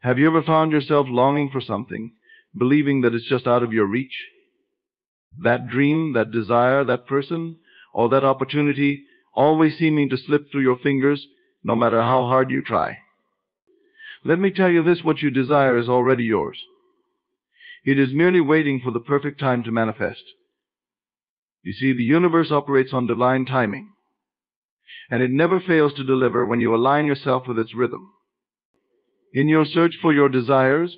Have you ever found yourself longing for something, believing that it's just out of your reach? That dream, that desire, that person, or that opportunity always seeming to slip through your fingers no matter how hard you try. Let me tell you this, what you desire is already yours. It is merely waiting for the perfect time to manifest. You see, the universe operates on divine timing, and it never fails to deliver when you align yourself with its rhythm. In your search for your desires,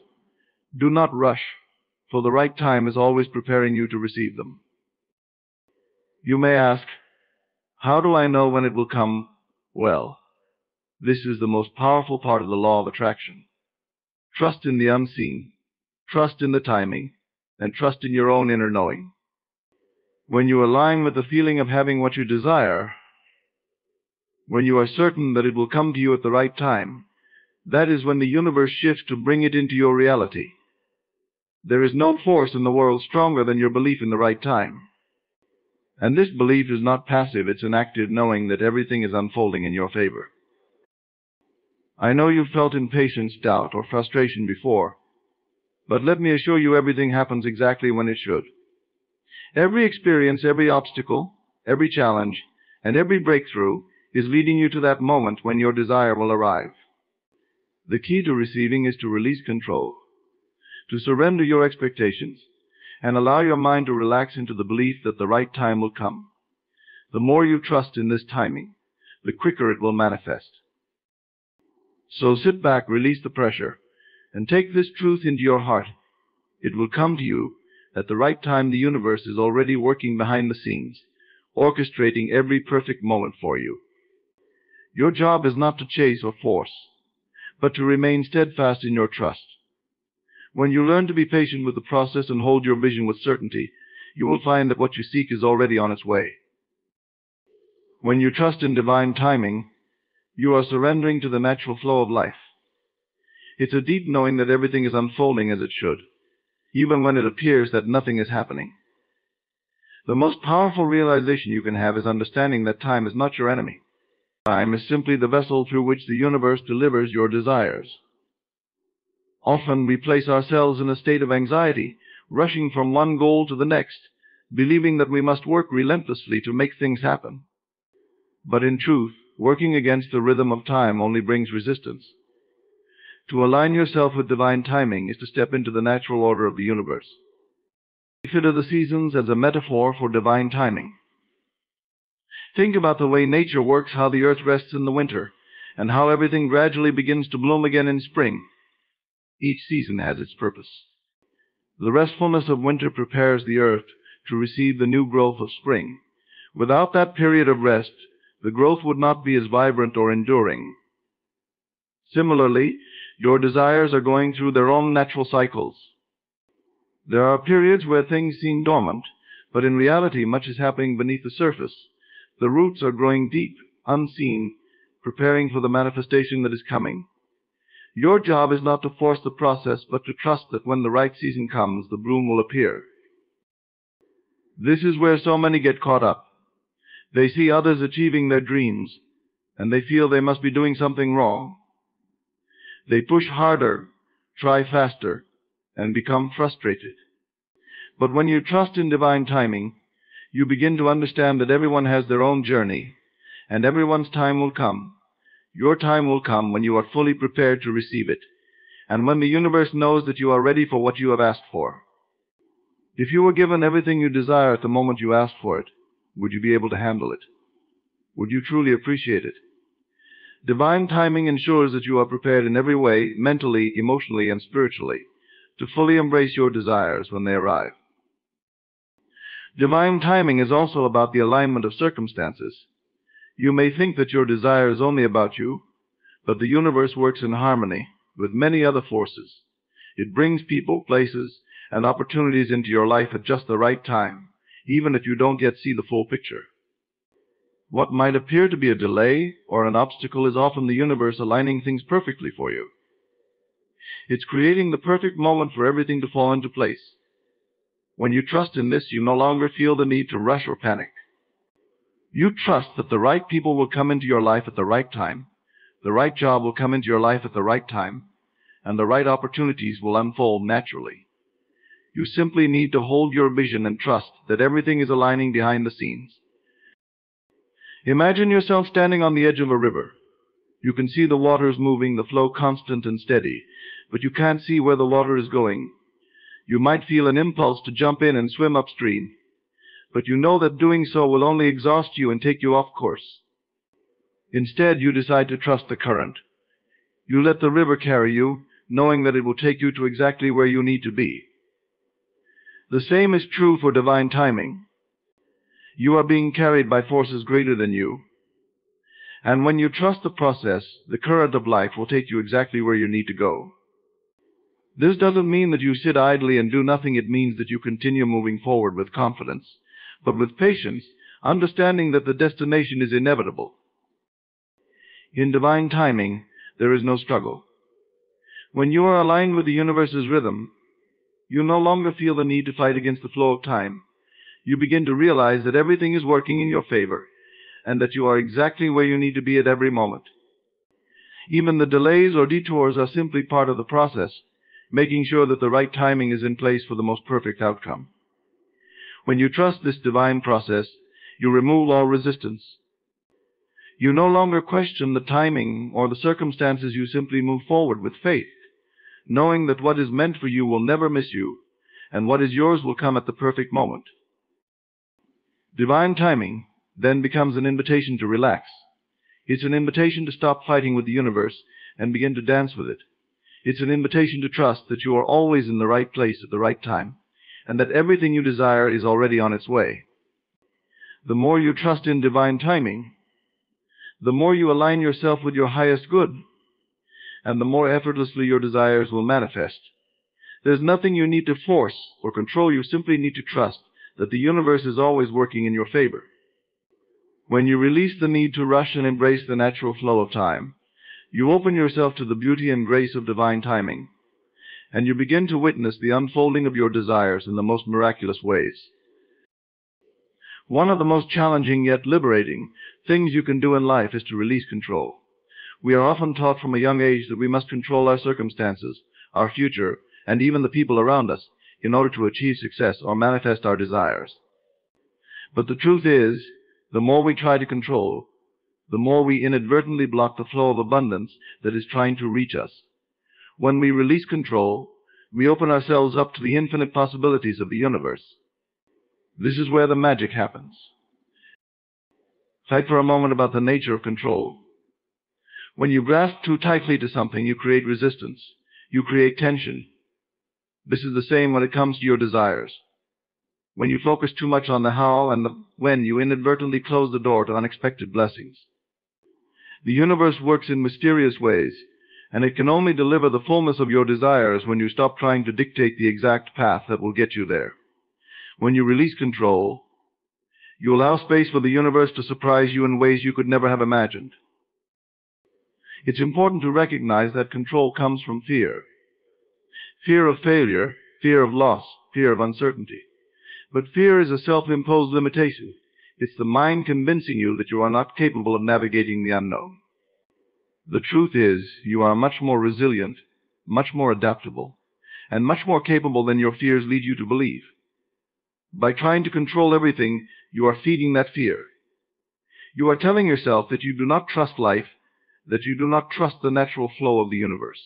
do not rush, for the right time is always preparing you to receive them. You may ask, how do I know when it will come? Well, this is the most powerful part of the law of attraction. Trust in the unseen, trust in the timing, and trust in your own inner knowing. When you align with the feeling of having what you desire, when you are certain that it will come to you at the right time, that is when the universe shifts to bring it into your reality. There is no force in the world stronger than your belief in the right time. And this belief is not passive, it's an active knowing that everything is unfolding in your favor. I know you've felt impatience, doubt, or frustration before, but let me assure you everything happens exactly when it should. Every experience, every obstacle, every challenge, and every breakthrough is leading you to that moment when your desire will arrive. The key to receiving is to release control, to surrender your expectations, and allow your mind to relax into the belief that the right time will come. The more you trust in this timing, the quicker it will manifest. So sit back, release the pressure, and take this truth into your heart. It will come to you at the right time. The universe is already working behind the scenes, orchestrating every perfect moment for you. Your job is not to chase or force, but to remain steadfast in your trust. When you learn to be patient with the process and hold your vision with certainty, you will find that what you seek is already on its way. When you trust in divine timing, you are surrendering to the natural flow of life. It's a deep knowing that everything is unfolding as it should, even when it appears that nothing is happening. The most powerful realization you can have is understanding that time is not your enemy. Time is simply the vessel through which the universe delivers your desires. Often we place ourselves in a state of anxiety, rushing from one goal to the next, believing that we must work relentlessly to make things happen. But in truth, working against the rhythm of time only brings resistance. To align yourself with divine timing is to step into the natural order of the universe. Consider the seasons as a metaphor for divine timing. Think about the way nature works, how the earth rests in the winter, and how everything gradually begins to bloom again in spring. Each season has its purpose. The restfulness of winter prepares the earth to receive the new growth of spring. Without that period of rest, the growth would not be as vibrant or enduring. Similarly, your desires are going through their own natural cycles. There are periods where things seem dormant, but in reality much is happening beneath the surface. The roots are growing deep, unseen, preparing for the manifestation that is coming. Your job is not to force the process, but to trust that when the right season comes, the bloom will appear. This is where so many get caught up. They see others achieving their dreams, and they feel they must be doing something wrong. They push harder, try faster, and become frustrated. But when you trust in divine timing, you begin to understand that everyone has their own journey, and everyone's time will come. Your time will come when you are fully prepared to receive it, and when the universe knows that you are ready for what you have asked for. If you were given everything you desire at the moment you asked for it, would you be able to handle it? Would you truly appreciate it? Divine timing ensures that you are prepared in every way, mentally, emotionally, and spiritually, to fully embrace your desires when they arrive. Divine timing is also about the alignment of circumstances. You may think that your desire is only about you, but the universe works in harmony with many other forces. It brings people, places, and opportunities into your life at just the right time, even if you don't yet see the full picture. What might appear to be a delay or an obstacle is often the universe aligning things perfectly for you. It's creating the perfect moment for everything to fall into place. When you trust in this, you no longer feel the need to rush or panic. You trust that the right people will come into your life at the right time, the right job will come into your life at the right time, and the right opportunities will unfold naturally. You simply need to hold your vision and trust that everything is aligning behind the scenes. Imagine yourself standing on the edge of a river. You can see the waters moving, the flow constant and steady, but you can't see where the water is going. You might feel an impulse to jump in and swim upstream, but you know that doing so will only exhaust you and take you off course. Instead, you decide to trust the current. You let the river carry you, knowing that it will take you to exactly where you need to be. The same is true for divine timing. You are being carried by forces greater than you. And when you trust the process, the current of life will take you exactly where you need to go. This doesn't mean that you sit idly and do nothing. It means that you continue moving forward with confidence, but with patience, understanding that the destination is inevitable. In divine timing, there is no struggle. When you are aligned with the universe's rhythm, you no longer feel the need to fight against the flow of time. You begin to realize that everything is working in your favor, and that you are exactly where you need to be at every moment. Even the delays or detours are simply part of the process, making sure that the right timing is in place for the most perfect outcome. When you trust this divine process, you remove all resistance. You no longer question the timing or the circumstances. You simply move forward with faith, knowing that what is meant for you will never miss you, and what is yours will come at the perfect moment. Divine timing then becomes an invitation to relax. It's an invitation to stop fighting with the universe and begin to dance with it. It's an invitation to trust that you are always in the right place at the right time, and that everything you desire is already on its way. The more you trust in divine timing, the more you align yourself with your highest good, and the more effortlessly your desires will manifest. There's nothing you need to force or control. You simply need to trust that the universe is always working in your favor. When you release the need to rush and embrace the natural flow of time, you open yourself to the beauty and grace of divine timing, and you begin to witness the unfolding of your desires in the most miraculous ways. One of the most challenging yet liberating things you can do in life is to release control. We are often taught from a young age that we must control our circumstances, our future, and even the people around us in order to achieve success or manifest our desires. But the truth is, the more we try to control, the more we inadvertently block the flow of abundance that is trying to reach us. When we release control, we open ourselves up to the infinite possibilities of the universe. This is where the magic happens. Think for a moment about the nature of control. When you grasp too tightly to something, you create resistance. You create tension. This is the same when it comes to your desires. When you focus too much on the how and the when, you inadvertently close the door to unexpected blessings. The universe works in mysterious ways, and it can only deliver the fullness of your desires when you stop trying to dictate the exact path that will get you there. When you release control, you allow space for the universe to surprise you in ways you could never have imagined. It's important to recognize that control comes from fear. Fear of failure, fear of loss, fear of uncertainty. But fear is a self-imposed limitation. It's the mind convincing you that you are not capable of navigating the unknown. The truth is, you are much more resilient, much more adaptable, and much more capable than your fears lead you to believe. By trying to control everything, you are feeding that fear. You are telling yourself that you do not trust life, that you do not trust the natural flow of the universe.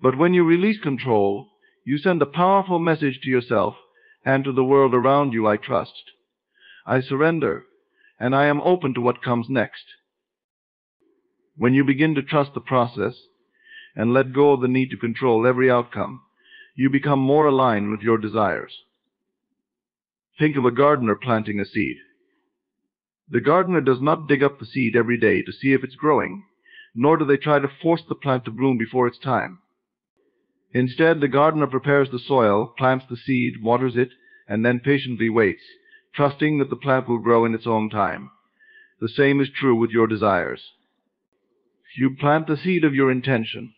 But when you release control, you send a powerful message to yourself and to the world around you. I trust. I surrender, and I am open to what comes next. When you begin to trust the process and let go of the need to control every outcome, you become more aligned with your desires. Think of a gardener planting a seed. The gardener does not dig up the seed every day to see if it's growing, nor do they try to force the plant to bloom before its time. Instead, the gardener prepares the soil, plants the seed, waters it, and then patiently waits, trusting that the plant will grow in its own time. The same is true with your desires. You plant the seed of your intention,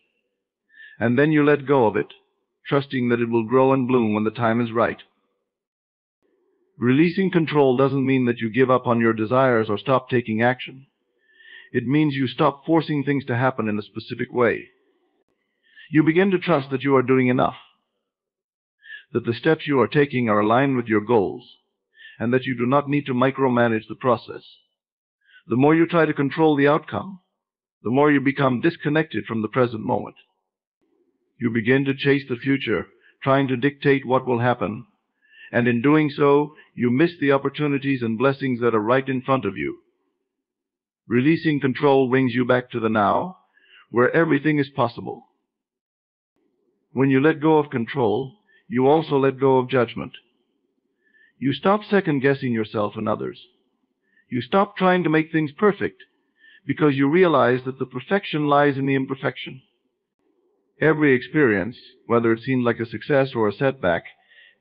and then you let go of it, trusting that it will grow and bloom when the time is right. Releasing control doesn't mean that you give up on your desires or stop taking action. It means you stop forcing things to happen in a specific way. You begin to trust that you are doing enough, that the steps you are taking are aligned with your goals, and that you do not need to micromanage the process. The more you try to control the outcome, the more you become disconnected from the present moment. You begin to chase the future, trying to dictate what will happen, and in doing so, you miss the opportunities and blessings that are right in front of you. Releasing control brings you back to the now, where everything is possible. When you let go of control, you also let go of judgment. You stop second-guessing yourself and others. You stop trying to make things perfect, because you realize that the perfection lies in the imperfection. Every experience, whether it seems like a success or a setback,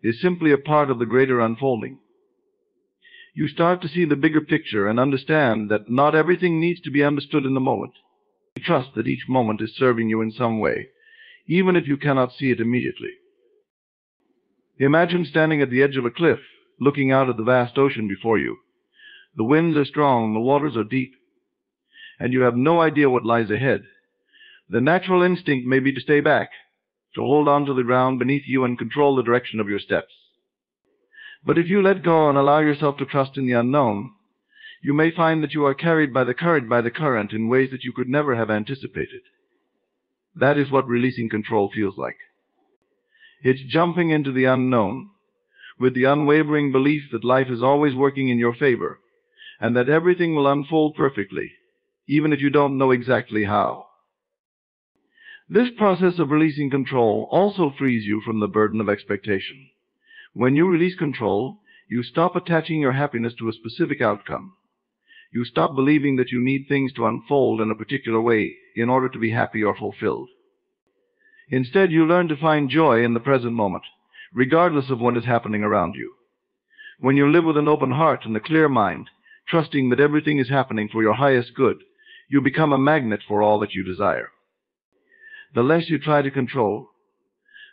is simply a part of the greater unfolding. You start to see the bigger picture and understand that not everything needs to be understood in the moment. You trust that each moment is serving you in some way, even if you cannot see it immediately. Imagine standing at the edge of a cliff, looking out at the vast ocean before you. The winds are strong, the waters are deep, and you have no idea what lies ahead. The natural instinct may be to stay back, to hold on to the ground beneath you and control the direction of your steps. But if you let go and allow yourself to trust in the unknown, you may find that you are carried by the current in ways that you could never have anticipated. That is what releasing control feels like. It's jumping into the unknown, with the unwavering belief that life is always working in your favor, and that everything will unfold perfectly, even if you don't know exactly how. This process of releasing control also frees you from the burden of expectation. When you release control, you stop attaching your happiness to a specific outcome. You stop believing that you need things to unfold in a particular way in order to be happy or fulfilled. Instead, you learn to find joy in the present moment, regardless of what is happening around you. When you live with an open heart and a clear mind, trusting that everything is happening for your highest good, you become a magnet for all that you desire. The less you try to control,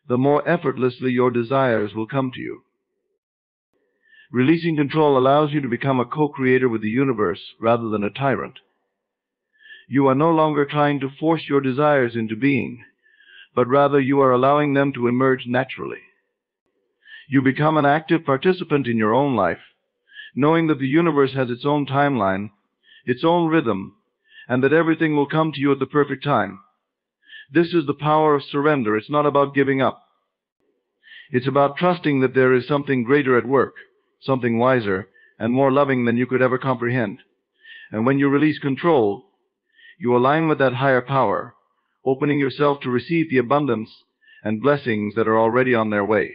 the more effortlessly your desires will come to you. Releasing control allows you to become a co-creator with the universe rather than a tyrant. You are no longer trying to force your desires into being, but rather you are allowing them to emerge naturally. You become an active participant in your own life, knowing that the universe has its own timeline, its own rhythm, and that everything will come to you at the perfect time. This is the power of surrender. It's not about giving up. It's about trusting that there is something greater at work, something wiser and more loving than you could ever comprehend. And when you release control, you align with that higher power, opening yourself to receive the abundance and blessings that are already on their way.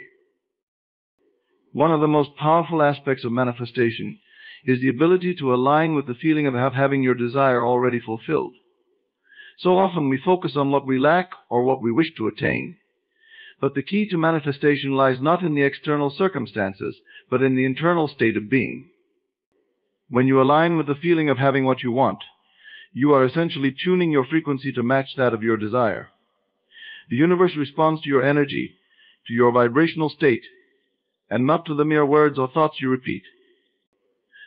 One of the most powerful aspects of manifestation is the ability to align with the feeling of having your desire already fulfilled. So often we focus on what we lack or what we wish to attain. But the key to manifestation lies not in the external circumstances, but in the internal state of being. When you align with the feeling of having what you want, you are essentially tuning your frequency to match that of your desire. The universe responds to your energy, to your vibrational state, and not to the mere words or thoughts you repeat.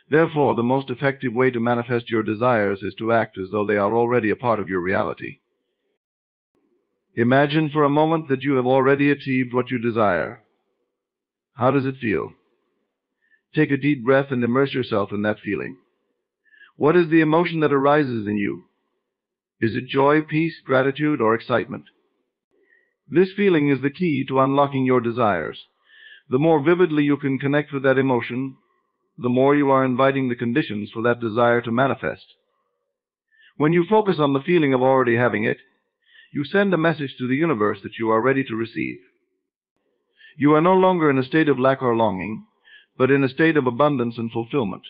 Therefore, the most effective way to manifest your desires is to act as though they are already a part of your reality. Imagine for a moment that you have already achieved what you desire. How does it feel? Take a deep breath and immerse yourself in that feeling. What is the emotion that arises in you? Is it joy, peace, gratitude, or excitement? This feeling is the key to unlocking your desires. The more vividly you can connect with that emotion, the more you are inviting the conditions for that desire to manifest. When you focus on the feeling of already having it, you send a message to the universe that you are ready to receive. You are no longer in a state of lack or longing, but in a state of abundance and fulfillment.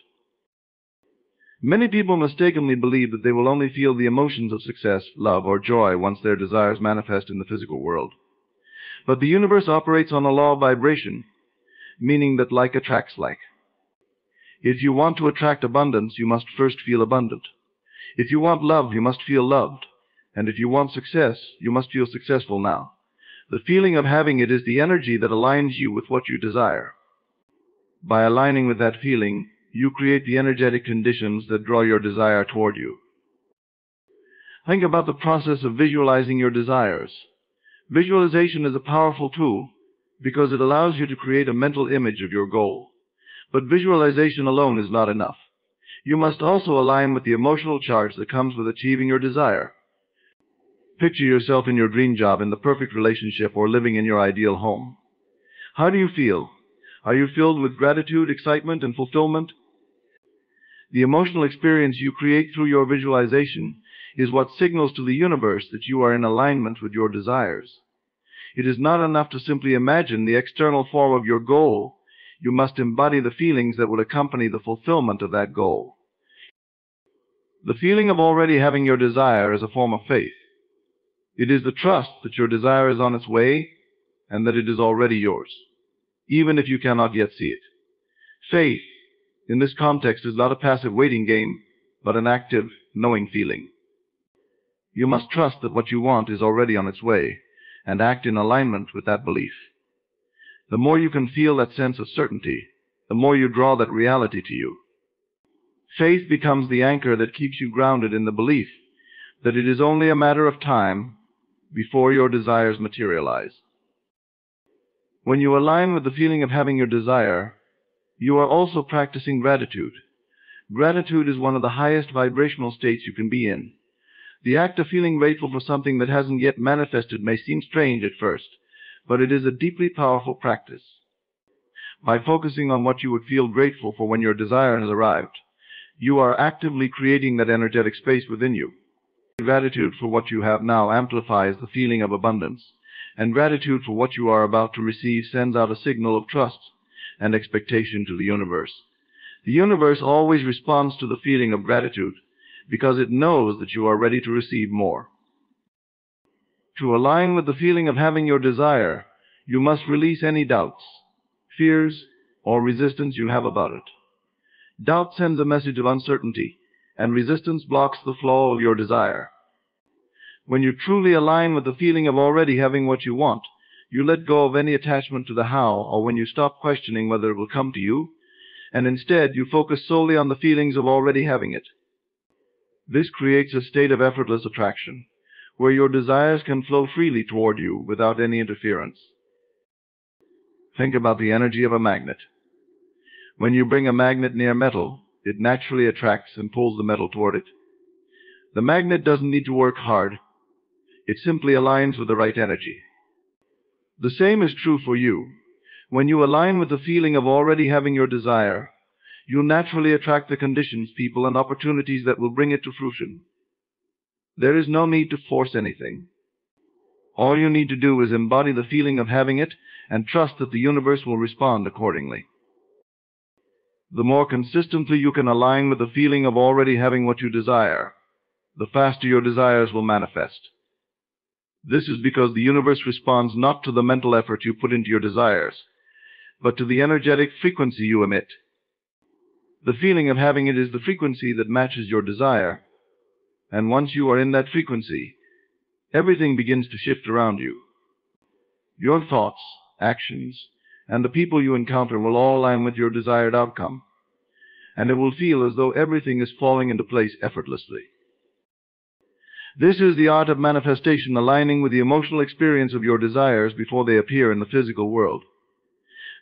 Many people mistakenly believe that they will only feel the emotions of success, love, or joy once their desires manifest in the physical world. But the universe operates on a law of vibration, meaning that like attracts like. If you want to attract abundance, you must first feel abundant. If you want love, you must feel loved. And if you want success, you must feel successful now. The feeling of having it is the energy that aligns you with what you desire. By aligning with that feeling, you create the energetic conditions that draw your desire toward you. Think about the process of visualizing your desires. Visualization is a powerful tool because it allows you to create a mental image of your goal. But visualization alone is not enough. You must also align with the emotional charge that comes with achieving your desire. Picture yourself in your dream job, in the perfect relationship, or living in your ideal home. How do you feel? Are you filled with gratitude, excitement, and fulfillment? The emotional experience you create through your visualization is what signals to the universe that you are in alignment with your desires. It is not enough to simply imagine the external form of your goal. You must embody the feelings that will accompany the fulfillment of that goal. The feeling of already having your desire is a form of faith. It is the trust that your desire is on its way and that it is already yours, even if you cannot yet see it. Faith, in this context, is not a passive waiting game, but an active, knowing feeling. You must trust that what you want is already on its way, and act in alignment with that belief. The more you can feel that sense of certainty, the more you draw that reality to you. Faith becomes the anchor that keeps you grounded in the belief that it is only a matter of time before your desires materialize. When you align with the feeling of having your desire, you are also practicing gratitude. Gratitude is one of the highest vibrational states you can be in. The act of feeling grateful for something that hasn't yet manifested may seem strange at first, but it is a deeply powerful practice. By focusing on what you would feel grateful for when your desire has arrived, you are actively creating that energetic space within you. Gratitude for what you have now amplifies the feeling of abundance, and gratitude for what you are about to receive sends out a signal of trust and expectation to the universe. The universe always responds to the feeling of gratitude because it knows that you are ready to receive more. To align with the feeling of having your desire, you must release any doubts, fears, or resistance you have about it. Doubt sends a message of uncertainty, and resistance blocks the flow of your desire. When you truly align with the feeling of already having what you want, you let go of any attachment to the how, or when you stop questioning whether it will come to you, and instead you focus solely on the feelings of already having it. This creates a state of effortless attraction, where your desires can flow freely toward you without any interference. Think about the energy of a magnet. When you bring a magnet near metal, it naturally attracts and pulls the metal toward it. The magnet doesn't need to work hard. It simply aligns with the right energy. The same is true for you. When you align with the feeling of already having your desire, you'll naturally attract the conditions, people, and opportunities that will bring it to fruition. There is no need to force anything. All you need to do is embody the feeling of having it and trust that the universe will respond accordingly. The more consistently you can align with the feeling of already having what you desire, the faster your desires will manifest. This is because the universe responds not to the mental effort you put into your desires, but to the energetic frequency you emit. The feeling of having it is the frequency that matches your desire, and once you are in that frequency, everything begins to shift around you. Your thoughts, actions, and the people you encounter will all align with your desired outcome, and it will feel as though everything is falling into place effortlessly. This is the art of manifestation, aligning with the emotional experience of your desires before they appear in the physical world.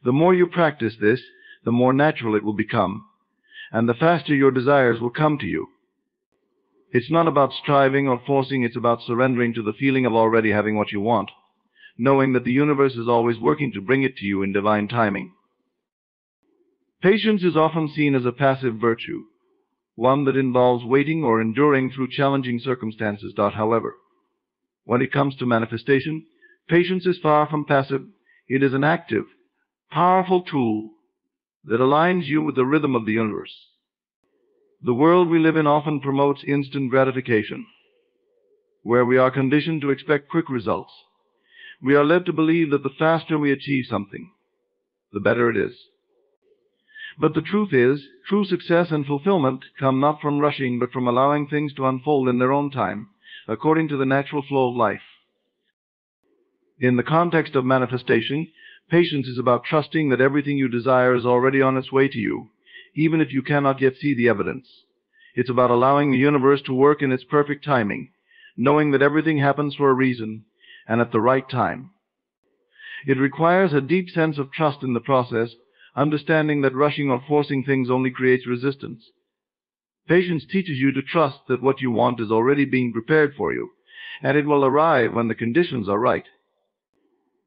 The more you practice this, the more natural it will become, and the faster your desires will come to you. It's not about striving or forcing, it's about surrendering to the feeling of already having what you want, knowing that the universe is always working to bring it to you in divine timing. Patience is often seen as a passive virtue, one that involves waiting or enduring through challenging circumstances. However, when it comes to manifestation, patience is far from passive. It is an active, powerful tool that aligns you with the rhythm of the universe. The world we live in often promotes instant gratification, where we are conditioned to expect quick results. We are led to believe that the faster we achieve something, the better it is. But the truth is, true success and fulfillment come not from rushing, but from allowing things to unfold in their own time, according to the natural flow of life. In the context of manifestation, patience is about trusting that everything you desire is already on its way to you, even if you cannot yet see the evidence. It's about allowing the universe to work in its perfect timing, knowing that everything happens for a reason, and at the right time. It requires a deep sense of trust in the process, understanding that rushing or forcing things only creates resistance. Patience teaches you to trust that what you want is already being prepared for you, and it will arrive when the conditions are right.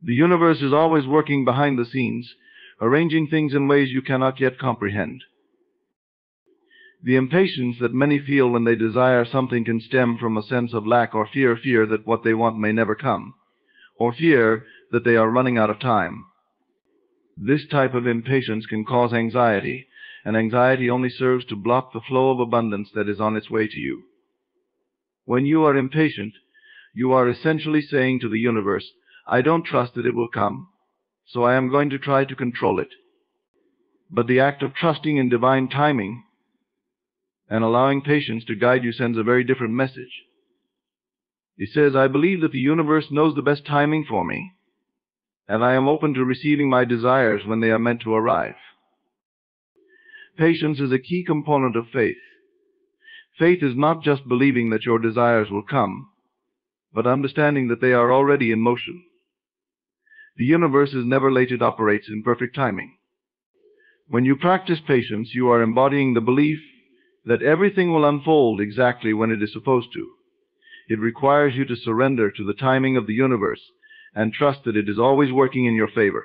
The universe is always working behind the scenes, arranging things in ways you cannot yet comprehend. The impatience that many feel when they desire something can stem from a sense of lack or fear that what they want may never come, or fear that they are running out of time. This type of impatience can cause anxiety, and anxiety only serves to block the flow of abundance that is on its way to you. When you are impatient, you are essentially saying to the universe, "I don't trust that it will come, so I am going to try to control it." But the act of trusting in divine timing and allowing patience to guide you sends a very different message. It says, "I believe that the universe knows the best timing for me, and I am open to receiving my desires when they are meant to arrive." Patience is a key component of faith. Faith is not just believing that your desires will come, but understanding that they are already in motion. The universe is never late, it operates in perfect timing. When you practice patience, you are embodying the belief that everything will unfold exactly when it is supposed to. It requires you to surrender to the timing of the universe and trust that it is always working in your favor.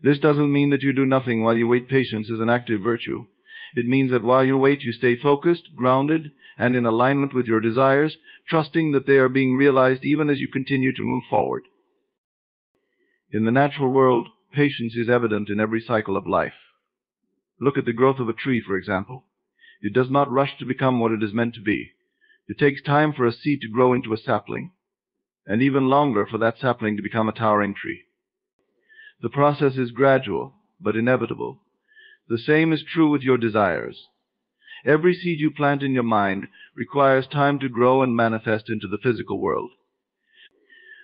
This doesn't mean that you do nothing while you wait. Patience is an active virtue. It means that while you wait, you stay focused, grounded, and in alignment with your desires, trusting that they are being realized even as you continue to move forward. In the natural world, patience is evident in every cycle of life. Look at the growth of a tree, for example. It does not rush to become what it is meant to be. It takes time for a seed to grow into a sapling, and even longer for that sapling to become a towering tree. The process is gradual, but inevitable. The same is true with your desires. Every seed you plant in your mind requires time to grow and manifest into the physical world.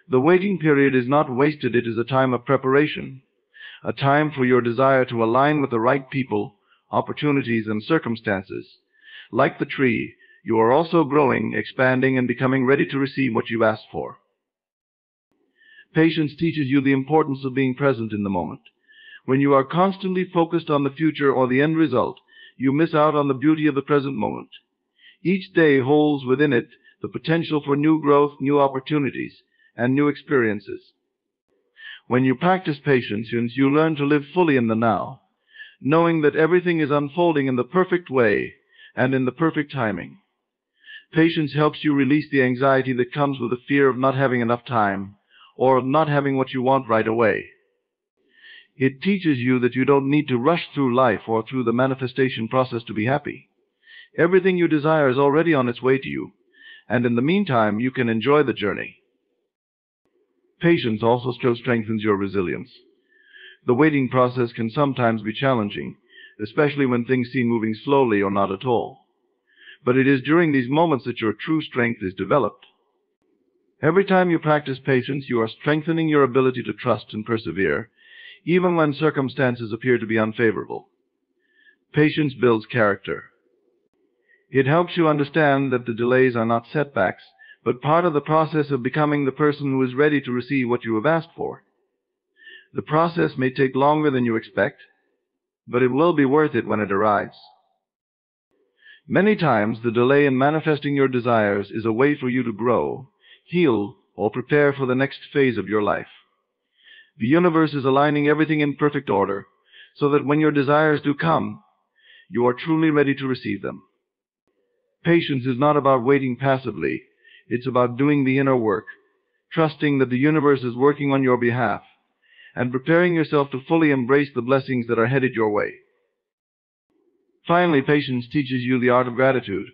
The waiting period is not wasted, it is a time of preparation, a time for your desire to align with the right people, opportunities, and circumstances. Like the tree, you are also growing, expanding, and becoming ready to receive what you asked for. Patience teaches you the importance of being present in the moment. When you are constantly focused on the future or the end result, you miss out on the beauty of the present moment. Each day holds within it the potential for new growth, new opportunities, and new experiences. When you practice patience, you learn to live fully in the now, knowing that everything is unfolding in the perfect way and in the perfect timing. Patience helps you release the anxiety that comes with the fear of not having enough time, or of not having what you want right away. It teaches you that you don't need to rush through life or through the manifestation process to be happy. Everything you desire is already on its way to you, and in the meantime, you can enjoy the journey. Patience also strengthens your resilience. The waiting process can sometimes be challenging, especially when things seem moving slowly or not at all. But it is during these moments that your true strength is developed. Every time you practice patience, you are strengthening your ability to trust and persevere, even when circumstances appear to be unfavorable. Patience builds character. It helps you understand that the delays are not setbacks, but part of the process of becoming the person who is ready to receive what you have asked for. The process may take longer than you expect, but it will be worth it when it arrives. Many times, the delay in manifesting your desires is a way for you to grow, heal, or prepare for the next phase of your life. The universe is aligning everything in perfect order, so that when your desires do come, you are truly ready to receive them. Patience is not about waiting passively. It's about doing the inner work, trusting that the universe is working on your behalf, and preparing yourself to fully embrace the blessings that are headed your way. Finally, patience teaches you the art of gratitude.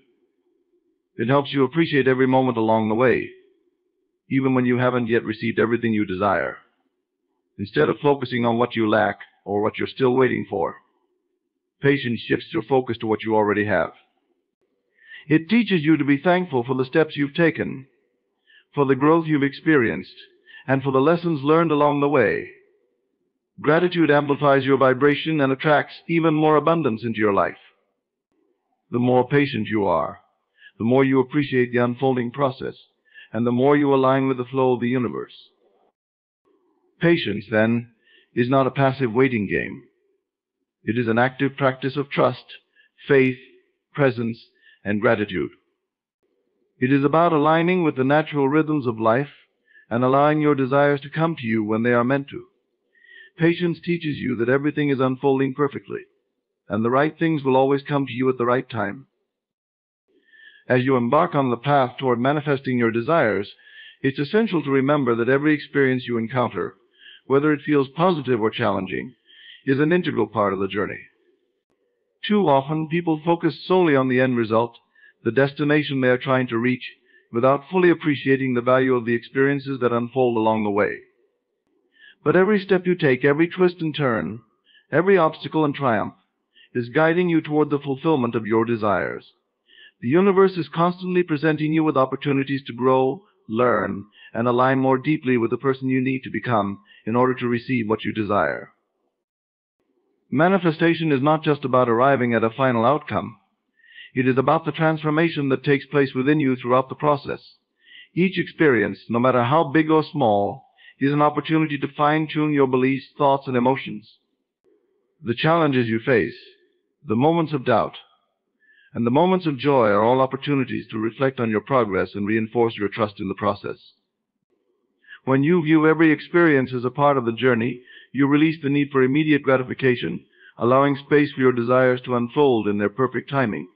It helps you appreciate every moment along the way, even when you haven't yet received everything you desire. Instead of focusing on what you lack or what you're still waiting for, patience shifts your focus to what you already have. It teaches you to be thankful for the steps you've taken, for the growth you've experienced, and for the lessons learned along the way. Gratitude amplifies your vibration and attracts even more abundance into your life. The more patient you are, the more you appreciate the unfolding process, and the more you align with the flow of the universe. Patience, then, is not a passive waiting game. It is an active practice of trust, faith, presence, and gratitude. It is about aligning with the natural rhythms of life and allowing your desires to come to you when they are meant to. Patience teaches you that everything is unfolding perfectly, and the right things will always come to you at the right time. As you embark on the path toward manifesting your desires, it's essential to remember that every experience you encounter, whether it feels positive or challenging, is an integral part of the journey. Too often, people focus solely on the end result, the destination they are trying to reach, without fully appreciating the value of the experiences that unfold along the way. But every step you take, every twist and turn, every obstacle and triumph, is guiding you toward the fulfillment of your desires. The universe is constantly presenting you with opportunities to grow, learn, and align more deeply with the person you need to become in order to receive what you desire. Manifestation is not just about arriving at a final outcome. It is about the transformation that takes place within you throughout the process. Each experience, no matter how big or small, is an opportunity to fine-tune your beliefs, thoughts, and emotions. The challenges you face, the moments of doubt, and the moments of joy are all opportunities to reflect on your progress and reinforce your trust in the process. When you view every experience as a part of the journey, you release the need for immediate gratification, allowing space for your desires to unfold in their perfect timing.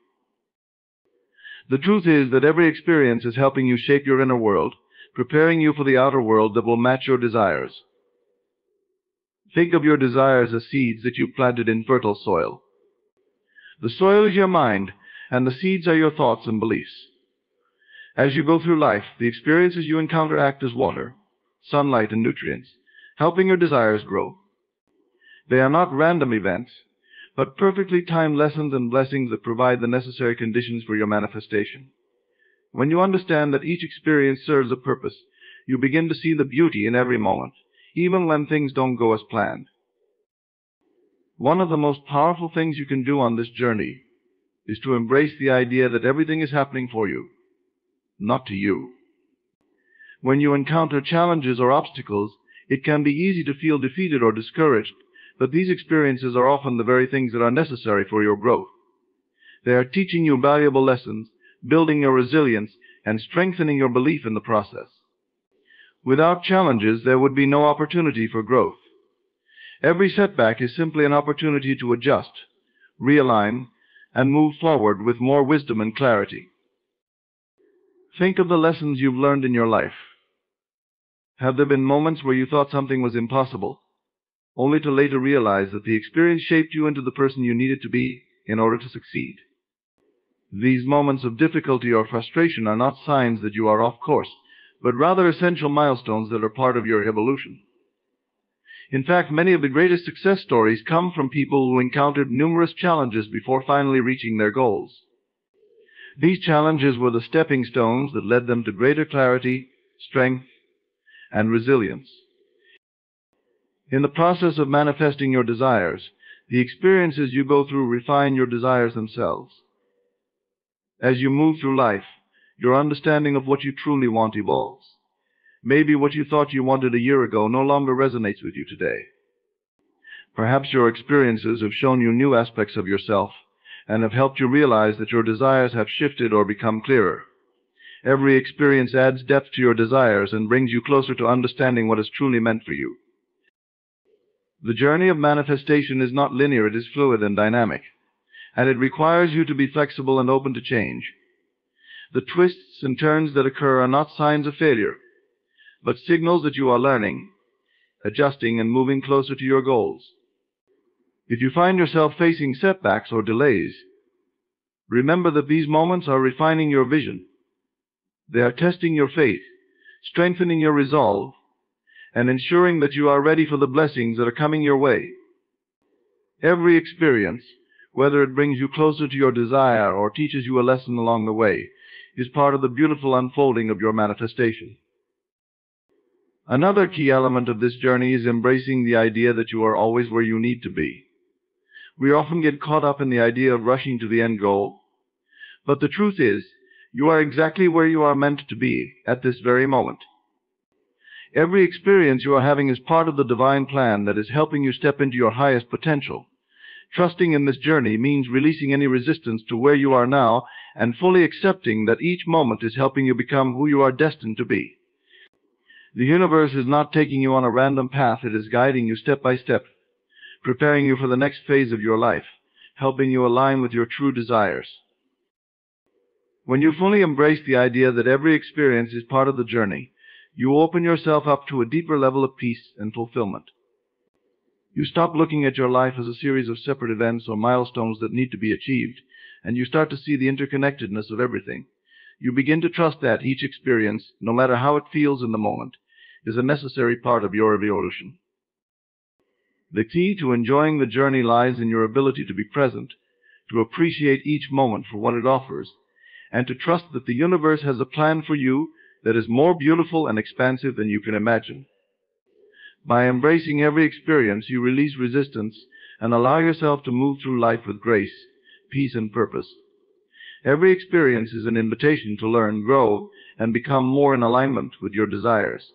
The truth is that every experience is helping you shape your inner world, preparing you for the outer world that will match your desires. Think of your desires as seeds that you planted in fertile soil. The soil is your mind, and the seeds are your thoughts and beliefs. As you go through life, the experiences you encounter act as water, sunlight, and nutrients, helping your desires grow. They are not random events, but perfectly timed lessons and blessings that provide the necessary conditions for your manifestation. When you understand that each experience serves a purpose, you begin to see the beauty in every moment, even when things don't go as planned. One of the most powerful things you can do on this journey is to embrace the idea that everything is happening for you, not to you. When you encounter challenges or obstacles, it can be easy to feel defeated or discouraged, but these experiences are often the very things that are necessary for your growth. They are teaching you valuable lessons, building your resilience, and strengthening your belief in the process. Without challenges, there would be no opportunity for growth. Every setback is simply an opportunity to adjust, realign, and move forward with more wisdom and clarity. Think of the lessons you've learned in your life. Have there been moments where you thought something was impossible, only to later realize that the experience shaped you into the person you needed to be in order to succeed? These moments of difficulty or frustration are not signs that you are off course, but rather essential milestones that are part of your evolution. In fact, many of the greatest success stories come from people who encountered numerous challenges before finally reaching their goals. These challenges were the stepping stones that led them to greater clarity, strength, and resilience. In the process of manifesting your desires, the experiences you go through refine your desires themselves. As you move through life, your understanding of what you truly want evolves. Maybe what you thought you wanted a year ago no longer resonates with you today. Perhaps your experiences have shown you new aspects of yourself and have helped you realize that your desires have shifted or become clearer. Every experience adds depth to your desires and brings you closer to understanding what is truly meant for you. The journey of manifestation is not linear, it is fluid and dynamic, and it requires you to be flexible and open to change. The twists and turns that occur are not signs of failure, but signals that you are learning, adjusting, and moving closer to your goals. If you find yourself facing setbacks or delays, remember that these moments are refining your vision. They are testing your faith, strengthening your resolve, and ensuring that you are ready for the blessings that are coming your way. Every experience, whether it brings you closer to your desire or teaches you a lesson along the way, is part of the beautiful unfolding of your manifestation. Another key element of this journey is embracing the idea that you are always where you need to be. We often get caught up in the idea of rushing to the end goal, but the truth is, You are exactly where you are meant to be at this very moment. Every experience you are having is part of the divine plan that is helping you step into your highest potential. Trusting in this journey means releasing any resistance to where you are now and fully accepting that each moment is helping you become who you are destined to be. The universe is not taking you on a random path, it is guiding you step by step, preparing you for the next phase of your life, helping you align with your true desires. When you fully embrace the idea that every experience is part of the journey, you open yourself up to a deeper level of peace and fulfillment. You stop looking at your life as a series of separate events or milestones that need to be achieved, and you start to see the interconnectedness of everything. You begin to trust that each experience, no matter how it feels in the moment, is a necessary part of your evolution. The key to enjoying the journey lies in your ability to be present, to appreciate each moment for what it offers, and to trust that the universe has a plan for you that is more beautiful and expansive than you can imagine. By embracing every experience, you release resistance and allow yourself to move through life with grace, peace, and purpose. Every experience is an invitation to learn, grow, and become more in alignment with your desires.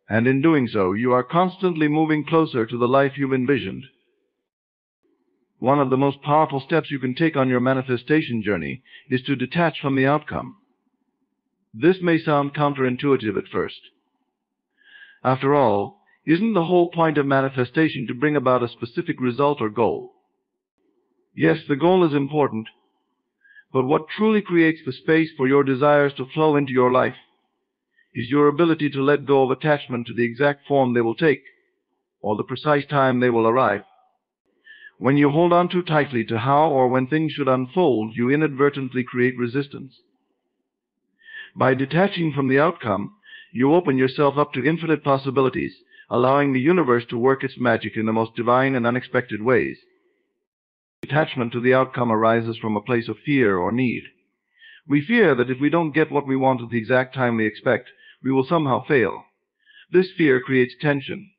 And in doing so, you are constantly moving closer to the life you've envisioned. One of the most powerful steps you can take on your manifestation journey is to detach from the outcome. This may sound counterintuitive at first. After all, isn't the whole point of manifestation to bring about a specific result or goal? Yes, the goal is important, but what truly creates the space for your desires to flow into your life is your ability to let go of attachment to the exact form they will take, or the precise time they will arrive. When you hold on too tightly to how or when things should unfold, you inadvertently create resistance. By detaching from the outcome, you open yourself up to infinite possibilities, allowing the universe to work its magic in the most divine and unexpected ways. Attachment to the outcome arises from a place of fear or need. We fear that if we don't get what we want at the exact time we expect, we will somehow fail. This fear creates tension,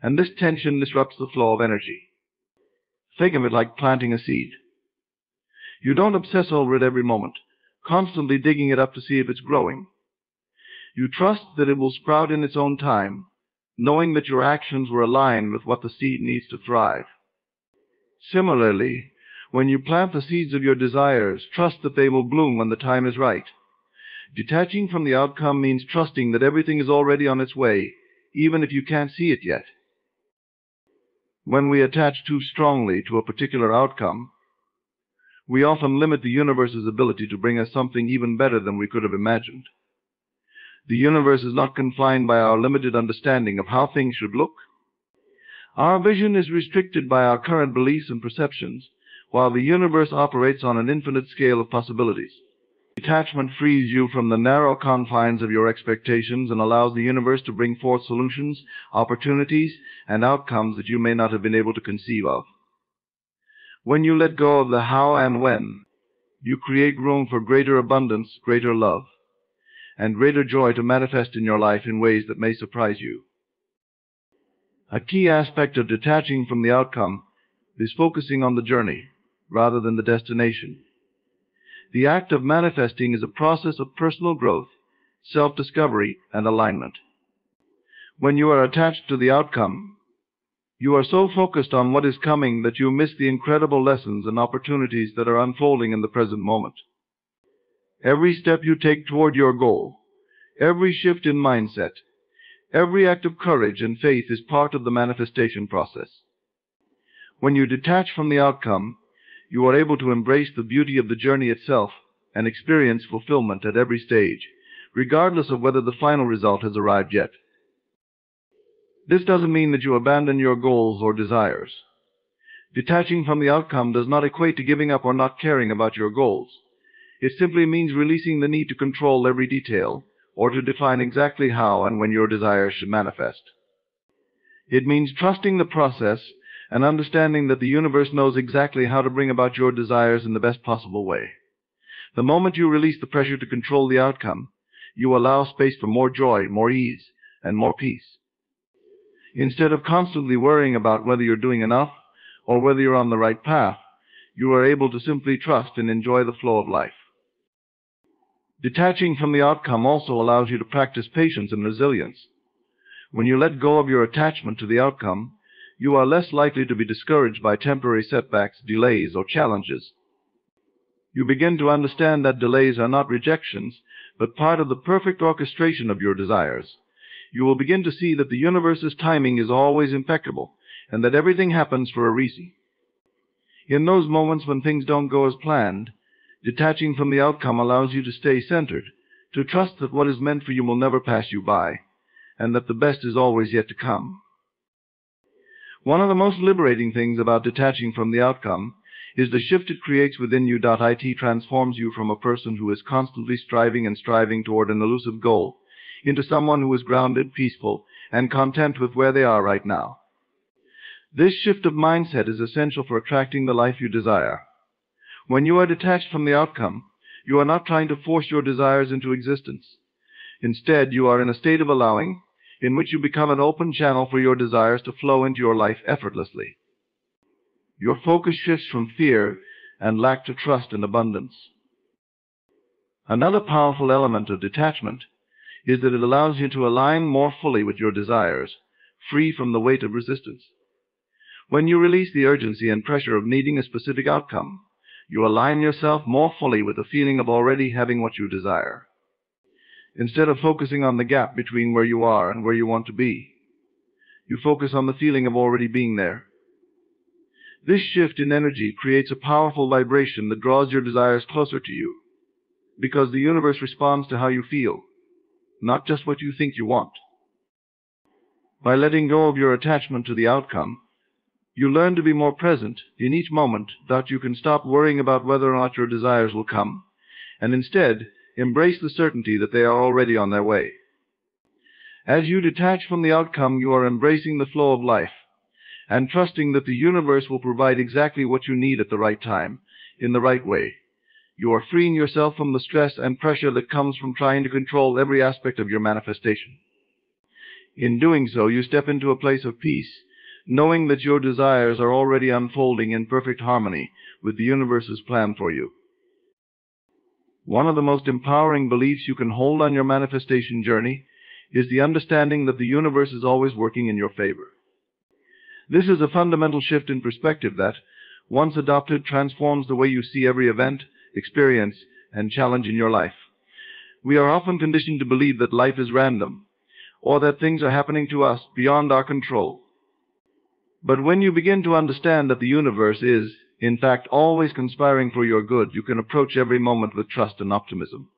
and this tension disrupts the flow of energy. Think of it like planting a seed. You don't obsess over it every moment, constantly digging it up to see if it's growing. You trust that it will sprout in its own time, knowing that your actions were aligned with what the seed needs to thrive. Similarly, when you plant the seeds of your desires, trust that they will bloom when the time is right. Detaching from the outcome means trusting that everything is already on its way, even if you can't see it yet. When we attach too strongly to a particular outcome, we often limit the universe's ability to bring us something even better than we could have imagined. The universe is not confined by our limited understanding of how things should look. Our vision is restricted by our current beliefs and perceptions, while the universe operates on an infinite scale of possibilities. Detachment frees you from the narrow confines of your expectations and allows the universe to bring forth solutions, opportunities, and outcomes that you may not have been able to conceive of. When you let go of the how and when, you create room for greater abundance, greater love, and greater joy to manifest in your life in ways that may surprise you. A key aspect of detaching from the outcome is focusing on the journey rather than the destination. The act of manifesting is a process of personal growth, self-discovery, and alignment. When you are attached to the outcome, you are so focused on what is coming that you miss the incredible lessons and opportunities that are unfolding in the present moment. Every step you take toward your goal, every shift in mindset, every act of courage and faith is part of the manifestation process. When you detach from the outcome, you are able to embrace the beauty of the journey itself and experience fulfillment at every stage, regardless of whether the final result has arrived yet. This doesn't mean that you abandon your goals or desires. Detaching from the outcome does not equate to giving up or not caring about your goals. It simply means releasing the need to control every detail or to define exactly how and when your desires should manifest. It means trusting the process and understanding that the universe knows exactly how to bring about your desires in the best possible way. The moment you release the pressure to control the outcome, you allow space for more joy, more ease, and more peace. Instead of constantly worrying about whether you're doing enough or whether you're on the right path, you are able to simply trust and enjoy the flow of life. Detaching from the outcome also allows you to practice patience and resilience. When you let go of your attachment to the outcome, you are less likely to be discouraged by temporary setbacks, delays, or challenges. You begin to understand that delays are not rejections, but part of the perfect orchestration of your desires. You will begin to see that the universe's timing is always impeccable, and that everything happens for a reason. In those moments when things don't go as planned, detaching from the outcome allows you to stay centered, to trust that what is meant for you will never pass you by, and that the best is always yet to come. One of the most liberating things about detaching from the outcome is the shift it creates within you. It transforms you from a person who is constantly striving toward an elusive goal into someone who is grounded, peaceful, and content with where they are right now. This shift of mindset is essential for attracting the life you desire. When you are detached from the outcome, you are not trying to force your desires into existence. Instead, you are in a state of allowing, in which you become an open channel for your desires to flow into your life effortlessly. Your focus shifts from fear and lack to trust and abundance. Another powerful element of detachment is that it allows you to align more fully with your desires, free from the weight of resistance. When you release the urgency and pressure of needing a specific outcome, you align yourself more fully with the feeling of already having what you desire. Instead of focusing on the gap between where you are and where you want to be, you focus on the feeling of already being there. This shift in energy creates a powerful vibration that draws your desires closer to you, because the universe responds to how you feel, not just what you think you want. By letting go of your attachment to the outcome, you learn to be more present in each moment, that you can stop worrying about whether or not your desires will come, and instead embrace the certainty that they are already on their way. As you detach from the outcome, you are embracing the flow of life and trusting that the universe will provide exactly what you need at the right time, in the right way. You are freeing yourself from the stress and pressure that comes from trying to control every aspect of your manifestation. In doing so, you step into a place of peace, knowing that your desires are already unfolding in perfect harmony with the universe's plan for you. One of the most empowering beliefs you can hold on your manifestation journey is the understanding that the universe is always working in your favor. This is a fundamental shift in perspective that, once adopted, transforms the way you see every event, experience, and challenge in your life. We are often conditioned to believe that life is random, or that things are happening to us beyond our control. But when you begin to understand that the universe is, in fact, always conspiring for your good, you can approach every moment with trust and optimism.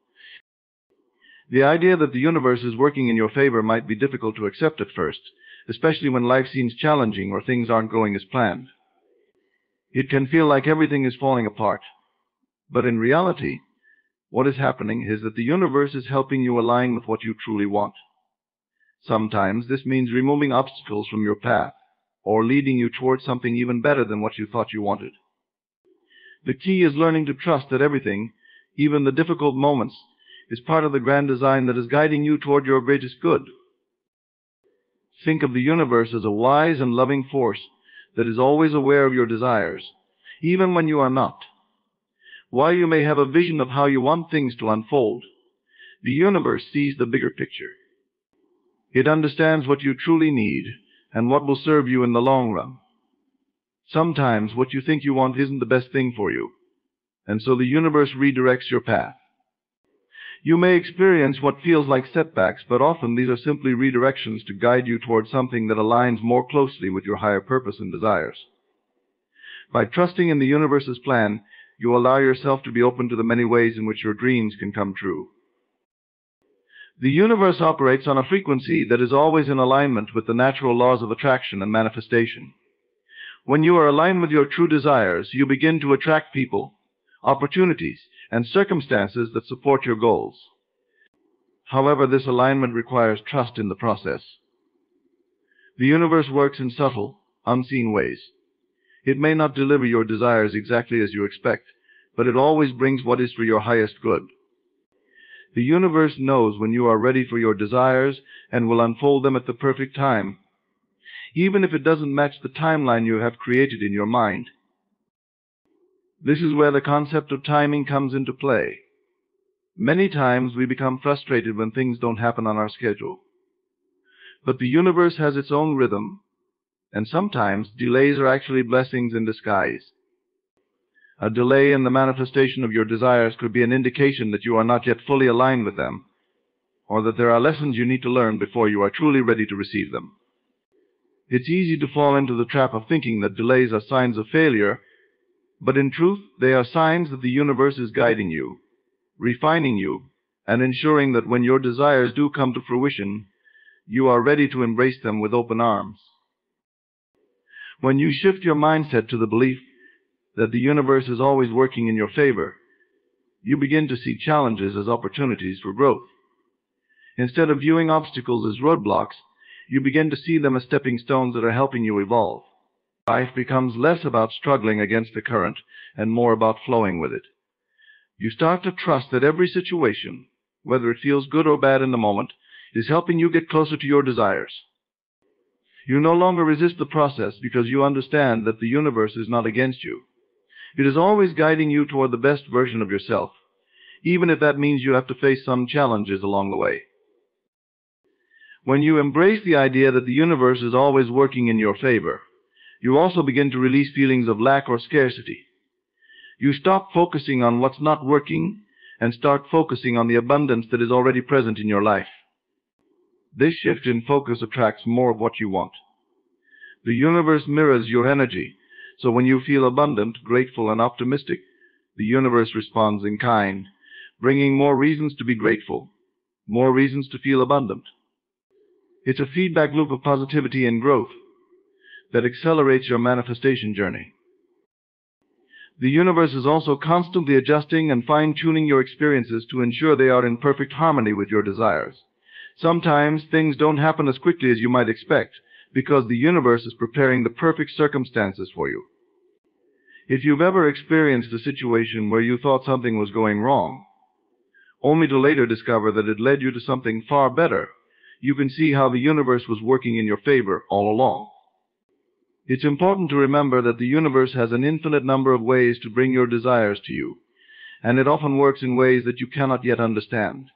The idea that the universe is working in your favor might be difficult to accept at first, especially when life seems challenging or things aren't going as planned. It can feel like everything is falling apart. But in reality, what is happening is that the universe is helping you align with what you truly want. Sometimes this means removing obstacles from your path, or leading you towards something even better than what you thought you wanted. The key is learning to trust that everything, even the difficult moments, is part of the grand design that is guiding you toward your greatest good. Think of the universe as a wise and loving force that is always aware of your desires, even when you are not. While you may have a vision of how you want things to unfold, the universe sees the bigger picture. It understands what you truly need and what will serve you in the long run. Sometimes what you think you want isn't the best thing for you, and so the universe redirects your path. You may experience what feels like setbacks, but often these are simply redirections to guide you towards something that aligns more closely with your higher purpose and desires. By trusting in the universe's plan, you allow yourself to be open to the many ways in which your dreams can come true. The universe operates on a frequency that is always in alignment with the natural laws of attraction and manifestation. When you are aligned with your true desires, you begin to attract people, opportunities, and circumstances that support your goals. However, this alignment requires trust in the process. The universe works in subtle, unseen ways. It may not deliver your desires exactly as you expect, but it always brings what is for your highest good. The universe knows when you are ready for your desires and will unfold them at the perfect time, even if it doesn't match the timeline you have created in your mind. This is where the concept of timing comes into play. Many times we become frustrated when things don't happen on our schedule. But the universe has its own rhythm, and sometimes delays are actually blessings in disguise. A delay in the manifestation of your desires could be an indication that you are not yet fully aligned with them, or that there are lessons you need to learn before you are truly ready to receive them. It's easy to fall into the trap of thinking that delays are signs of failure, but in truth, they are signs that the universe is guiding you, refining you, and ensuring that when your desires do come to fruition, you are ready to embrace them with open arms. When you shift your mindset to the belief that the universe is always working in your favor, you begin to see challenges as opportunities for growth. Instead of viewing obstacles as roadblocks, you begin to see them as stepping stones that are helping you evolve. Life becomes less about struggling against the current and more about flowing with it. You start to trust that every situation, whether it feels good or bad in the moment, is helping you get closer to your desires. You no longer resist the process because you understand that the universe is not against you. It is always guiding you toward the best version of yourself, even if that means you have to face some challenges along the way. When you embrace the idea that the universe is always working in your favor, you also begin to release feelings of lack or scarcity. You stop focusing on what's not working and start focusing on the abundance that is already present in your life. This shift in focus attracts more of what you want. The universe mirrors your energy, so when you feel abundant, grateful, and optimistic, the universe responds in kind, bringing more reasons to be grateful, more reasons to feel abundant. It's a feedback loop of positivity and growth that accelerates your manifestation journey. The universe is also constantly adjusting and fine-tuning your experiences to ensure they are in perfect harmony with your desires. Sometimes things don't happen as quickly as you might expect because the universe is preparing the perfect circumstances for you. If you've ever experienced a situation where you thought something was going wrong, only to later discover that it led you to something far better, you can see how the universe was working in your favor all along. It's important to remember that the universe has an infinite number of ways to bring your desires to you, and it often works in ways that you cannot yet understand.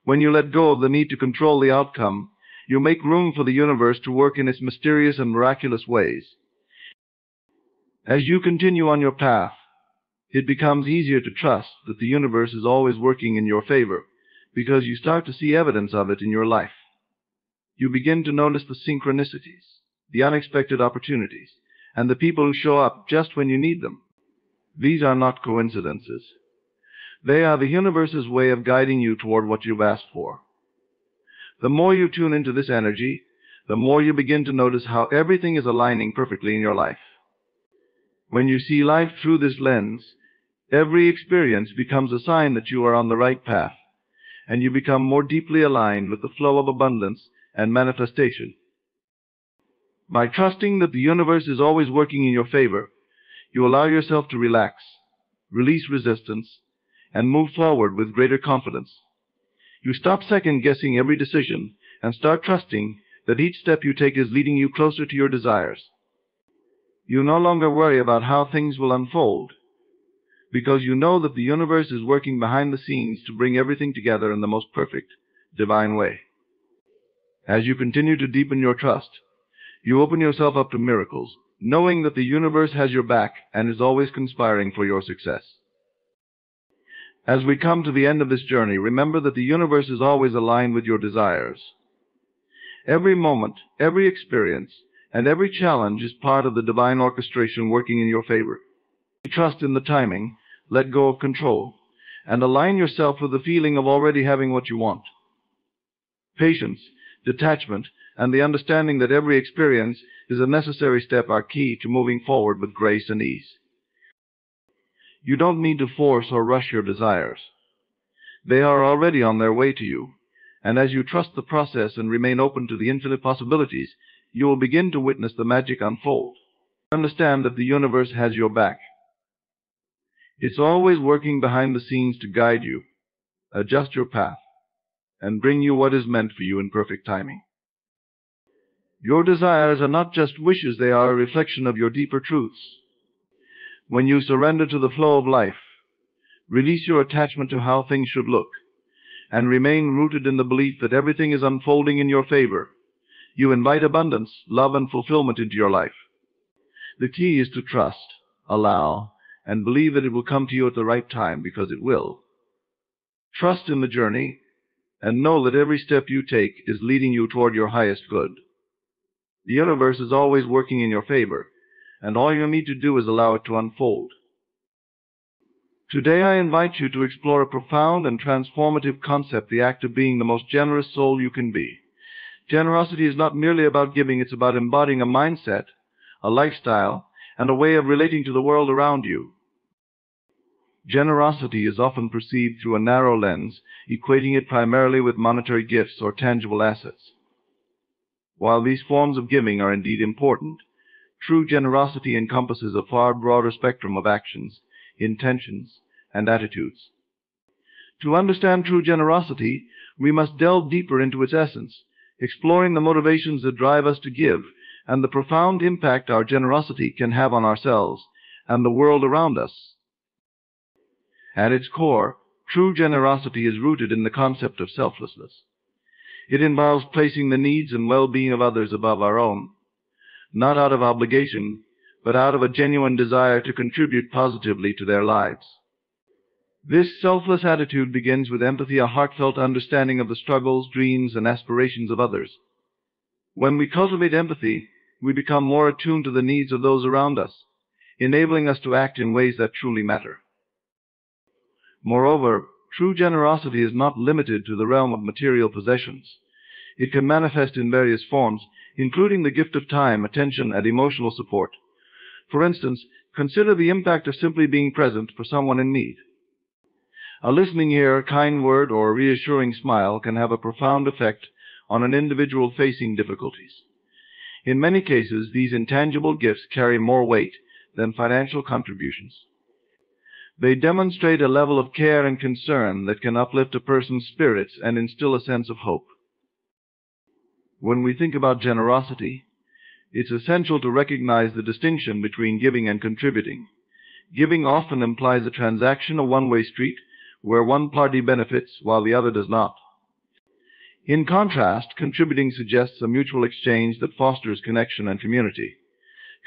When you let go of the need to control the outcome, you make room for the universe to work in its mysterious and miraculous ways. As you continue on your path, it becomes easier to trust that the universe is always working in your favor, because you start to see evidence of it in your life. You begin to notice the synchronicities, the unexpected opportunities, and the people who show up just when you need them. These are not coincidences. They are the universe's way of guiding you toward what you've asked for. The more you tune into this energy, the more you begin to notice how everything is aligning perfectly in your life. When you see life through this lens, every experience becomes a sign that you are on the right path, and you become more deeply aligned with the flow of abundance and manifestation. By trusting that the universe is always working in your favor, you allow yourself to relax, release resistance, and move forward with greater confidence. You stop second-guessing every decision and start trusting that each step you take is leading you closer to your desires. You no longer worry about how things will unfold, because you know that the universe is working behind the scenes to bring everything together in the most perfect, divine way. As you continue to deepen your trust, you open yourself up to miracles, knowing that the universe has your back and is always conspiring for your success. As we come to the end of this journey, remember that the universe is always aligned with your desires. Every moment, every experience, and every challenge is part of the divine orchestration working in your favor. Trust in the timing, let go of control, and align yourself with the feeling of already having what you want. Patience, detachment, and the understanding that every experience is a necessary step are key to moving forward with grace and ease. You don't need to force or rush your desires. They are already on their way to you, and as you trust the process and remain open to the infinite possibilities, you will begin to witness the magic unfold. Understand that the universe has your back. It's always working behind the scenes to guide you, adjust your path, and bring you what is meant for you in perfect timing. Your desires are not just wishes, they are a reflection of your deeper truths. When you surrender to the flow of life, Release your attachment to how things should look, and remain rooted in the belief that everything is unfolding in your favor. You invite abundance, love, and fulfillment into your life. The key is to trust, allow, and believe that it will come to you at the right time, because it will. Trust in the journey, and know that every step you take is leading you toward your highest good. The universe is always working in your favor, and all you need to do is allow it to unfold. Today I invite you to explore a profound and transformative concept, the act of being the most generous soul you can be. Generosity is not merely about giving, it's about embodying a mindset, a lifestyle, and a way of relating to the world around you. Generosity is often perceived through a narrow lens, equating it primarily with monetary gifts or tangible assets. While these forms of giving are indeed important, true generosity encompasses a far broader spectrum of actions, intentions, and attitudes. To understand true generosity, we must delve deeper into its essence, exploring the motivations that drive us to give and the profound impact our generosity can have on ourselves and the world around us. At its core, true generosity is rooted in the concept of selflessness. It involves placing the needs and well-being of others above our own, not out of obligation, but out of a genuine desire to contribute positively to their lives. This selfless attitude begins with empathy, a heartfelt understanding of the struggles, dreams, and aspirations of others. When we cultivate empathy, we become more attuned to the needs of those around us, enabling us to act in ways that truly matter. Moreover, true generosity is not limited to the realm of material possessions. It can manifest in various forms, including the gift of time, attention, and emotional support. For instance, consider the impact of simply being present for someone in need. A listening ear, a kind word, or a reassuring smile can have a profound effect on an individual facing difficulties. In many cases, these intangible gifts carry more weight than financial contributions. They demonstrate a level of care and concern that can uplift a person's spirits and instill a sense of hope. When we think about generosity, it's essential to recognize the distinction between giving and contributing. Giving often implies a transaction, a one-way street, where one party benefits while the other does not. In contrast, contributing suggests a mutual exchange that fosters connection and community.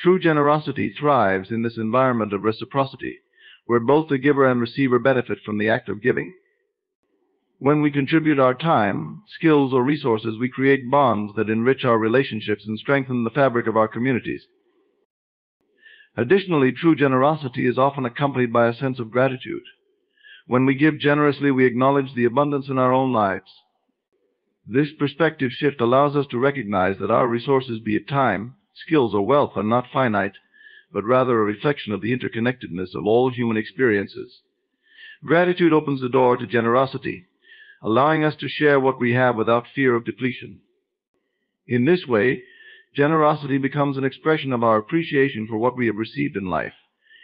True generosity thrives in this environment of reciprocity, where both the giver and receiver benefit from the act of giving. When we contribute our time, skills, or resources, we create bonds that enrich our relationships and strengthen the fabric of our communities. Additionally, true generosity is often accompanied by a sense of gratitude. When we give generously, we acknowledge the abundance in our own lives. This perspective shift allows us to recognize that our resources, be it time, skills, or wealth, are not finite, but rather a reflection of the interconnectedness of all human experiences. Gratitude opens the door to generosity, allowing us to share what we have without fear of depletion. In this way, generosity becomes an expression of our appreciation for what we have received in life,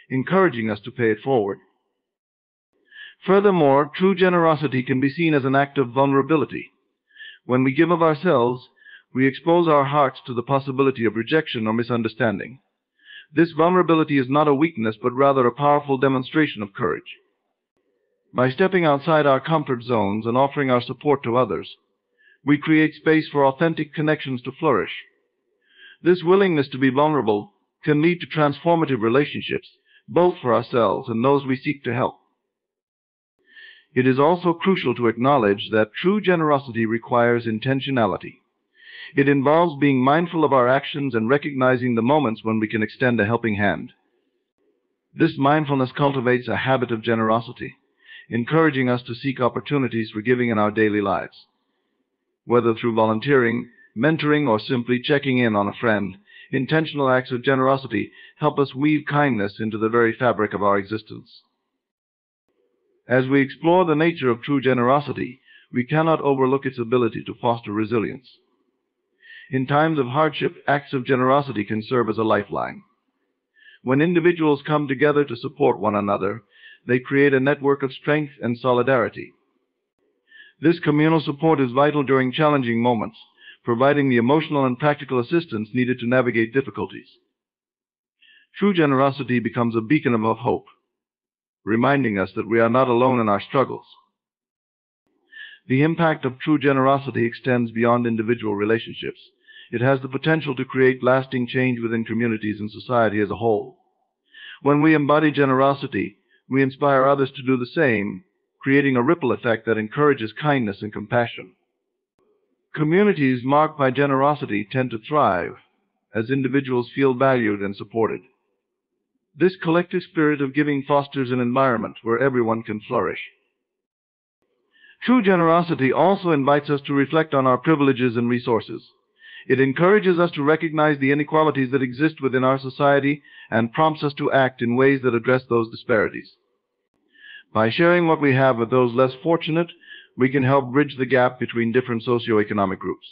encouraging us to pay it forward. Furthermore, true generosity can be seen as an act of vulnerability. When we give of ourselves, we expose our hearts to the possibility of rejection or misunderstanding. This vulnerability is not a weakness, but rather a powerful demonstration of courage. By stepping outside our comfort zones and offering our support to others, we create space for authentic connections to flourish. This willingness to be vulnerable can lead to transformative relationships, both for ourselves and those we seek to help. It is also crucial to acknowledge that true generosity requires intentionality. It involves being mindful of our actions and recognizing the moments when we can extend a helping hand. This mindfulness cultivates a habit of generosity, encouraging us to seek opportunities for giving in our daily lives. Whether through volunteering, mentoring, or simply checking in on a friend, intentional acts of generosity help us weave kindness into the very fabric of our existence. As we explore the nature of true generosity, we cannot overlook its ability to foster resilience. In times of hardship, acts of generosity can serve as a lifeline. When individuals come together to support one another, they create a network of strength and solidarity. This communal support is vital during challenging moments, providing the emotional and practical assistance needed to navigate difficulties. True generosity becomes a beacon of hope, reminding us that we are not alone in our struggles. The impact of true generosity extends beyond individual relationships. It has the potential to create lasting change within communities and society as a whole. When we embody generosity, we inspire others to do the same, creating a ripple effect that encourages kindness and compassion. Communities marked by generosity tend to thrive as individuals feel valued and supported. This collective spirit of giving fosters an environment where everyone can flourish. True generosity also invites us to reflect on our privileges and resources. It encourages us to recognize the inequalities that exist within our society and prompts us to act in ways that address those disparities. By sharing what we have with those less fortunate, we can help bridge the gap between different socioeconomic groups.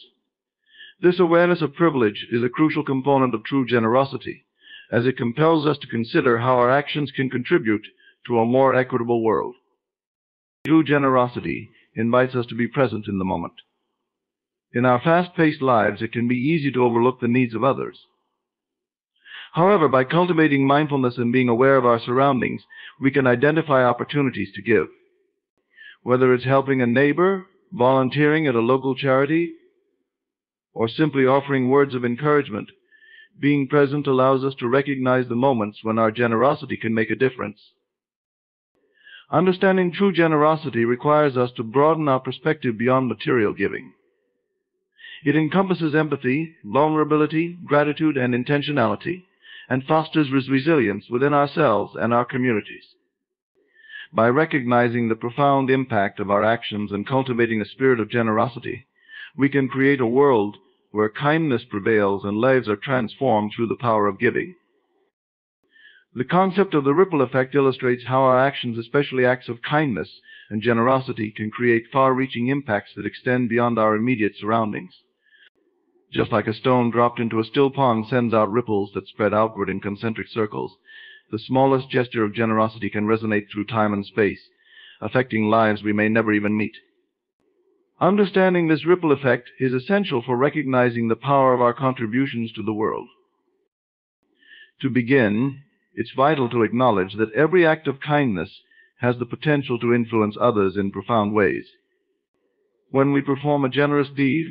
This awareness of privilege is a crucial component of true generosity, as it compels us to consider how our actions can contribute to a more equitable world. True generosity invites us to be present in the moment. In our fast-paced lives, it can be easy to overlook the needs of others. However, by cultivating mindfulness and being aware of our surroundings, we can identify opportunities to give. Whether it's helping a neighbor, volunteering at a local charity, or simply offering words of encouragement, being present allows us to recognize the moments when our generosity can make a difference. Understanding true generosity requires us to broaden our perspective beyond material giving. It encompasses empathy, vulnerability, gratitude, and intentionality, and fosters resilience within ourselves and our communities. By recognizing the profound impact of our actions and cultivating a spirit of generosity, we can create a world where kindness prevails and lives are transformed through the power of giving. The concept of the ripple effect illustrates how our actions, especially acts of kindness and generosity, can create far-reaching impacts that extend beyond our immediate surroundings. Just like a stone dropped into a still pond sends out ripples that spread outward in concentric circles, the smallest gesture of generosity can resonate through time and space, affecting lives we may never even meet. Understanding this ripple effect is essential for recognizing the power of our contributions to the world. To begin, it's vital to acknowledge that every act of kindness has the potential to influence others in profound ways. When we perform a generous deed,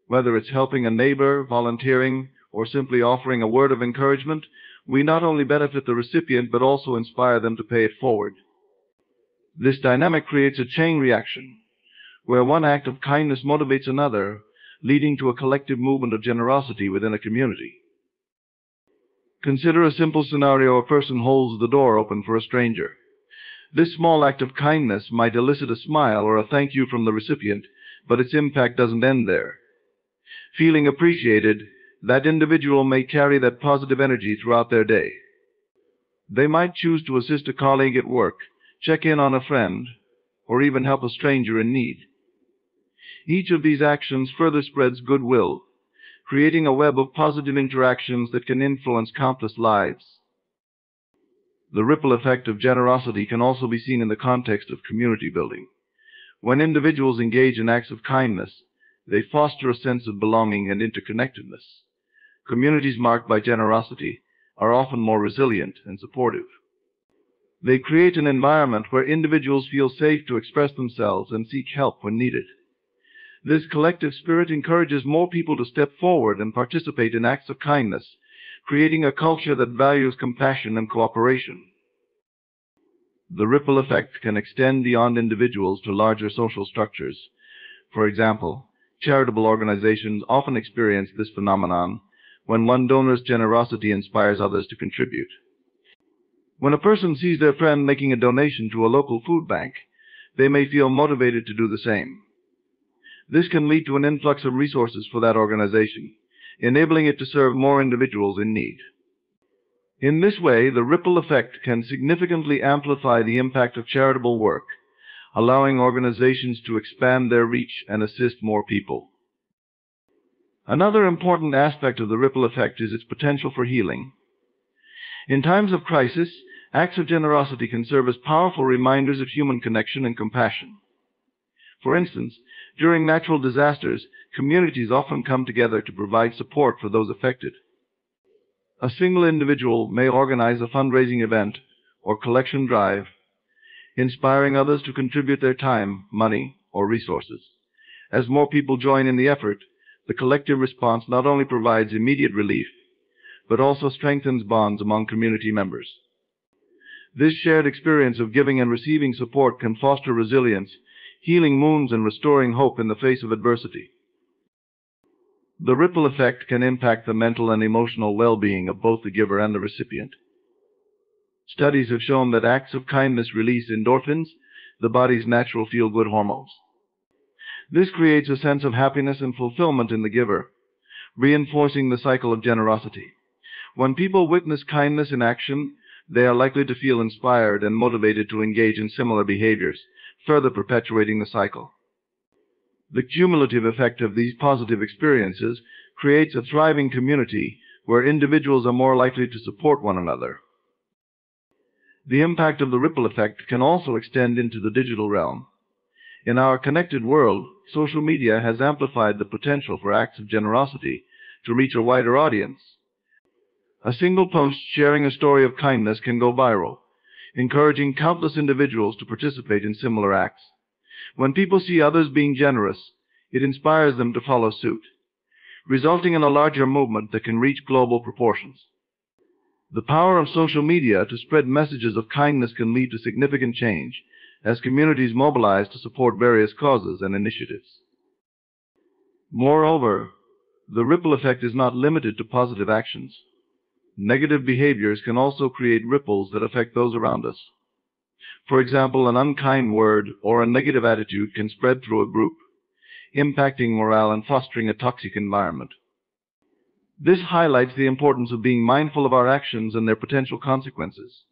whether it's helping a neighbor, volunteering, or simply offering a word of encouragement, we not only benefit the recipient but also inspire them to pay it forward. This dynamic creates a chain reaction, where one act of kindness motivates another, leading to a collective movement of generosity within a community. Consider a simple scenario: a person holds the door open for a stranger. This small act of kindness might elicit a smile or a thank you from the recipient, but its impact doesn't end there. Feeling appreciated, that individual may carry that positive energy throughout their day. They might choose to assist a colleague at work, check in on a friend, or even help a stranger in need. Each of these actions further spreads goodwill, creating a web of positive interactions that can influence countless lives. The ripple effect of generosity can also be seen in the context of community building. When individuals engage in acts of kindness, they foster a sense of belonging and interconnectedness. Communities marked by generosity are often more resilient and supportive. They create an environment where individuals feel safe to express themselves and seek help when needed. This collective spirit encourages more people to step forward and participate in acts of kindness, creating a culture that values compassion and cooperation. The ripple effect can extend beyond individuals to larger social structures. For example, charitable organizations often experience this phenomenon when one donor's generosity inspires others to contribute. When a person sees their friend making a donation to a local food bank, they may feel motivated to do the same. This can lead to an influx of resources for that organization, enabling it to serve more individuals in need. In this way, the ripple effect can significantly amplify the impact of charitable work, allowing organizations to expand their reach and assist more people. Another important aspect of the ripple effect is its potential for healing. In times of crisis, acts of generosity can serve as powerful reminders of human connection and compassion. For instance, during natural disasters, communities often come together to provide support for those affected. A single individual may organize a fundraising event or collection drive, inspiring others to contribute their time, money, or resources. As more people join in the effort, the collective response not only provides immediate relief, but also strengthens bonds among community members. This shared experience of giving and receiving support can foster resilience, healing wounds and restoring hope in the face of adversity. The ripple effect can impact the mental and emotional well-being of both the giver and the recipient. Studies have shown that acts of kindness release endorphins, the body's natural feel-good hormones. This creates a sense of happiness and fulfillment in the giver, reinforcing the cycle of generosity. When people witness kindness in action, they are likely to feel inspired and motivated to engage in similar behaviors, further perpetuating the cycle. The cumulative effect of these positive experiences creates a thriving community where individuals are more likely to support one another. The impact of the ripple effect can also extend into the digital realm. In our connected world, social media has amplified the potential for acts of generosity to reach a wider audience. A single post sharing a story of kindness can go viral, encouraging countless individuals to participate in similar acts. When people see others being generous, it inspires them to follow suit, resulting in a larger movement that can reach global proportions. The power of social media to spread messages of kindness can lead to significant change as communities mobilize to support various causes and initiatives. Moreover, the ripple effect is not limited to positive actions. Negative behaviors can also create ripples that affect those around us. For example, an unkind word or a negative attitude can spread through a group, impacting morale and fostering a toxic environment. This highlights the importance of being mindful of our actions and their potential consequences.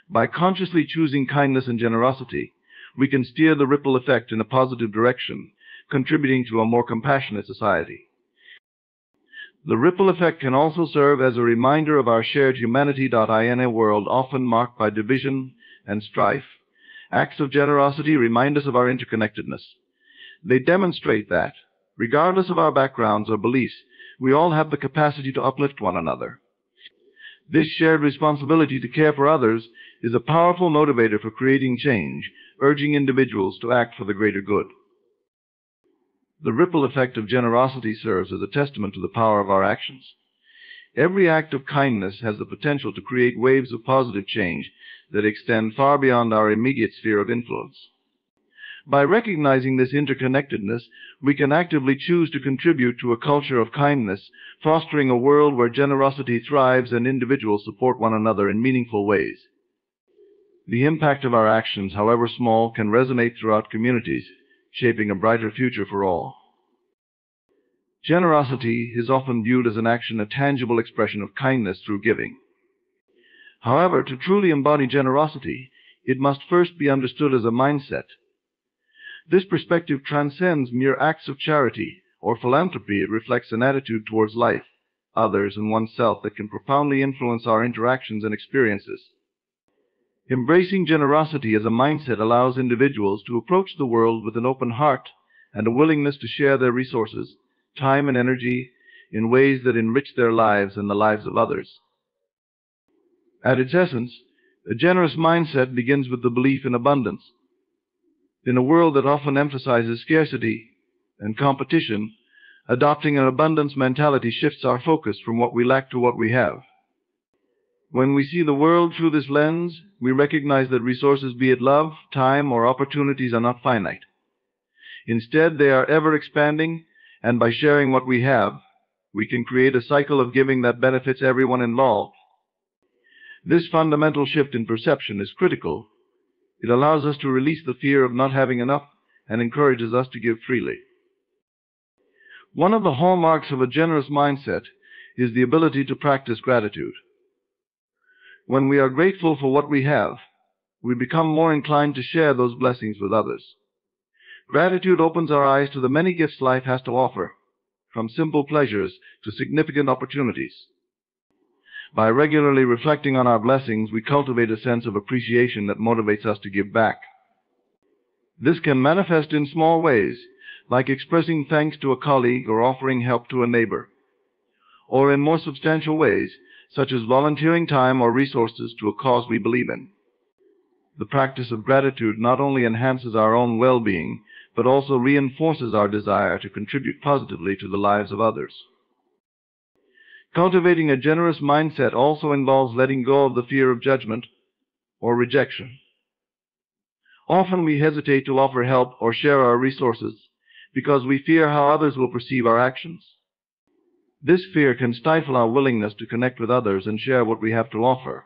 By consciously choosing kindness and generosity, we can steer the ripple effect in a positive direction, contributing to a more compassionate society. The ripple effect can also serve as a reminder of our shared humanity. In a world often marked by division and strife, acts of generosity remind us of our interconnectedness. They demonstrate that, regardless of our backgrounds or beliefs, we all have the capacity to uplift one another. This shared responsibility to care for others is a powerful motivator for creating change, urging individuals to act for the greater good. The ripple effect of generosity serves as a testament to the power of our actions. Every act of kindness has the potential to create waves of positive change that extend far beyond our immediate sphere of influence. By recognizing this interconnectedness, we can actively choose to contribute to a culture of kindness, fostering a world where generosity thrives and individuals support one another in meaningful ways. The impact of our actions, however small, can resonate throughout communities, shaping a brighter future for all. Generosity is often viewed as an action, a tangible expression of kindness through giving. However, to truly embody generosity, it must first be understood as a mindset. This perspective transcends mere acts of charity or philanthropy. It reflects an attitude towards life, others, and oneself that can profoundly influence our interactions and experiences. Embracing generosity as a mindset allows individuals to approach the world with an open heart and a willingness to share their resources, time and energy in ways that enrich their lives and the lives of others. At its essence, a generous mindset begins with the belief in abundance. In a world that often emphasizes scarcity and competition, adopting an abundance mentality shifts our focus from what we lack to what we have. When we see the world through this lens, we recognize that resources, be it love, time, or opportunities, are not finite. Instead, they are ever expanding, and by sharing what we have, we can create a cycle of giving that benefits everyone involved. This fundamental shift in perception is critical. It allows us to release the fear of not having enough and encourages us to give freely. One of the hallmarks of a generous mindset is the ability to practice gratitude. When we are grateful for what we have, we become more inclined to share those blessings with others. Gratitude opens our eyes to the many gifts life has to offer, from simple pleasures to significant opportunities. By regularly reflecting on our blessings, we cultivate a sense of appreciation that motivates us to give back. This can manifest in small ways, like expressing thanks to a colleague or offering help to a neighbor, or in more substantial ways, such as volunteering time or resources to a cause we believe in. The practice of gratitude not only enhances our own well-being, but also reinforces our desire to contribute positively to the lives of others. Cultivating a generous mindset also involves letting go of the fear of judgment or rejection. Often we hesitate to offer help or share our resources because we fear how others will perceive our actions. This fear can stifle our willingness to connect with others and share what we have to offer.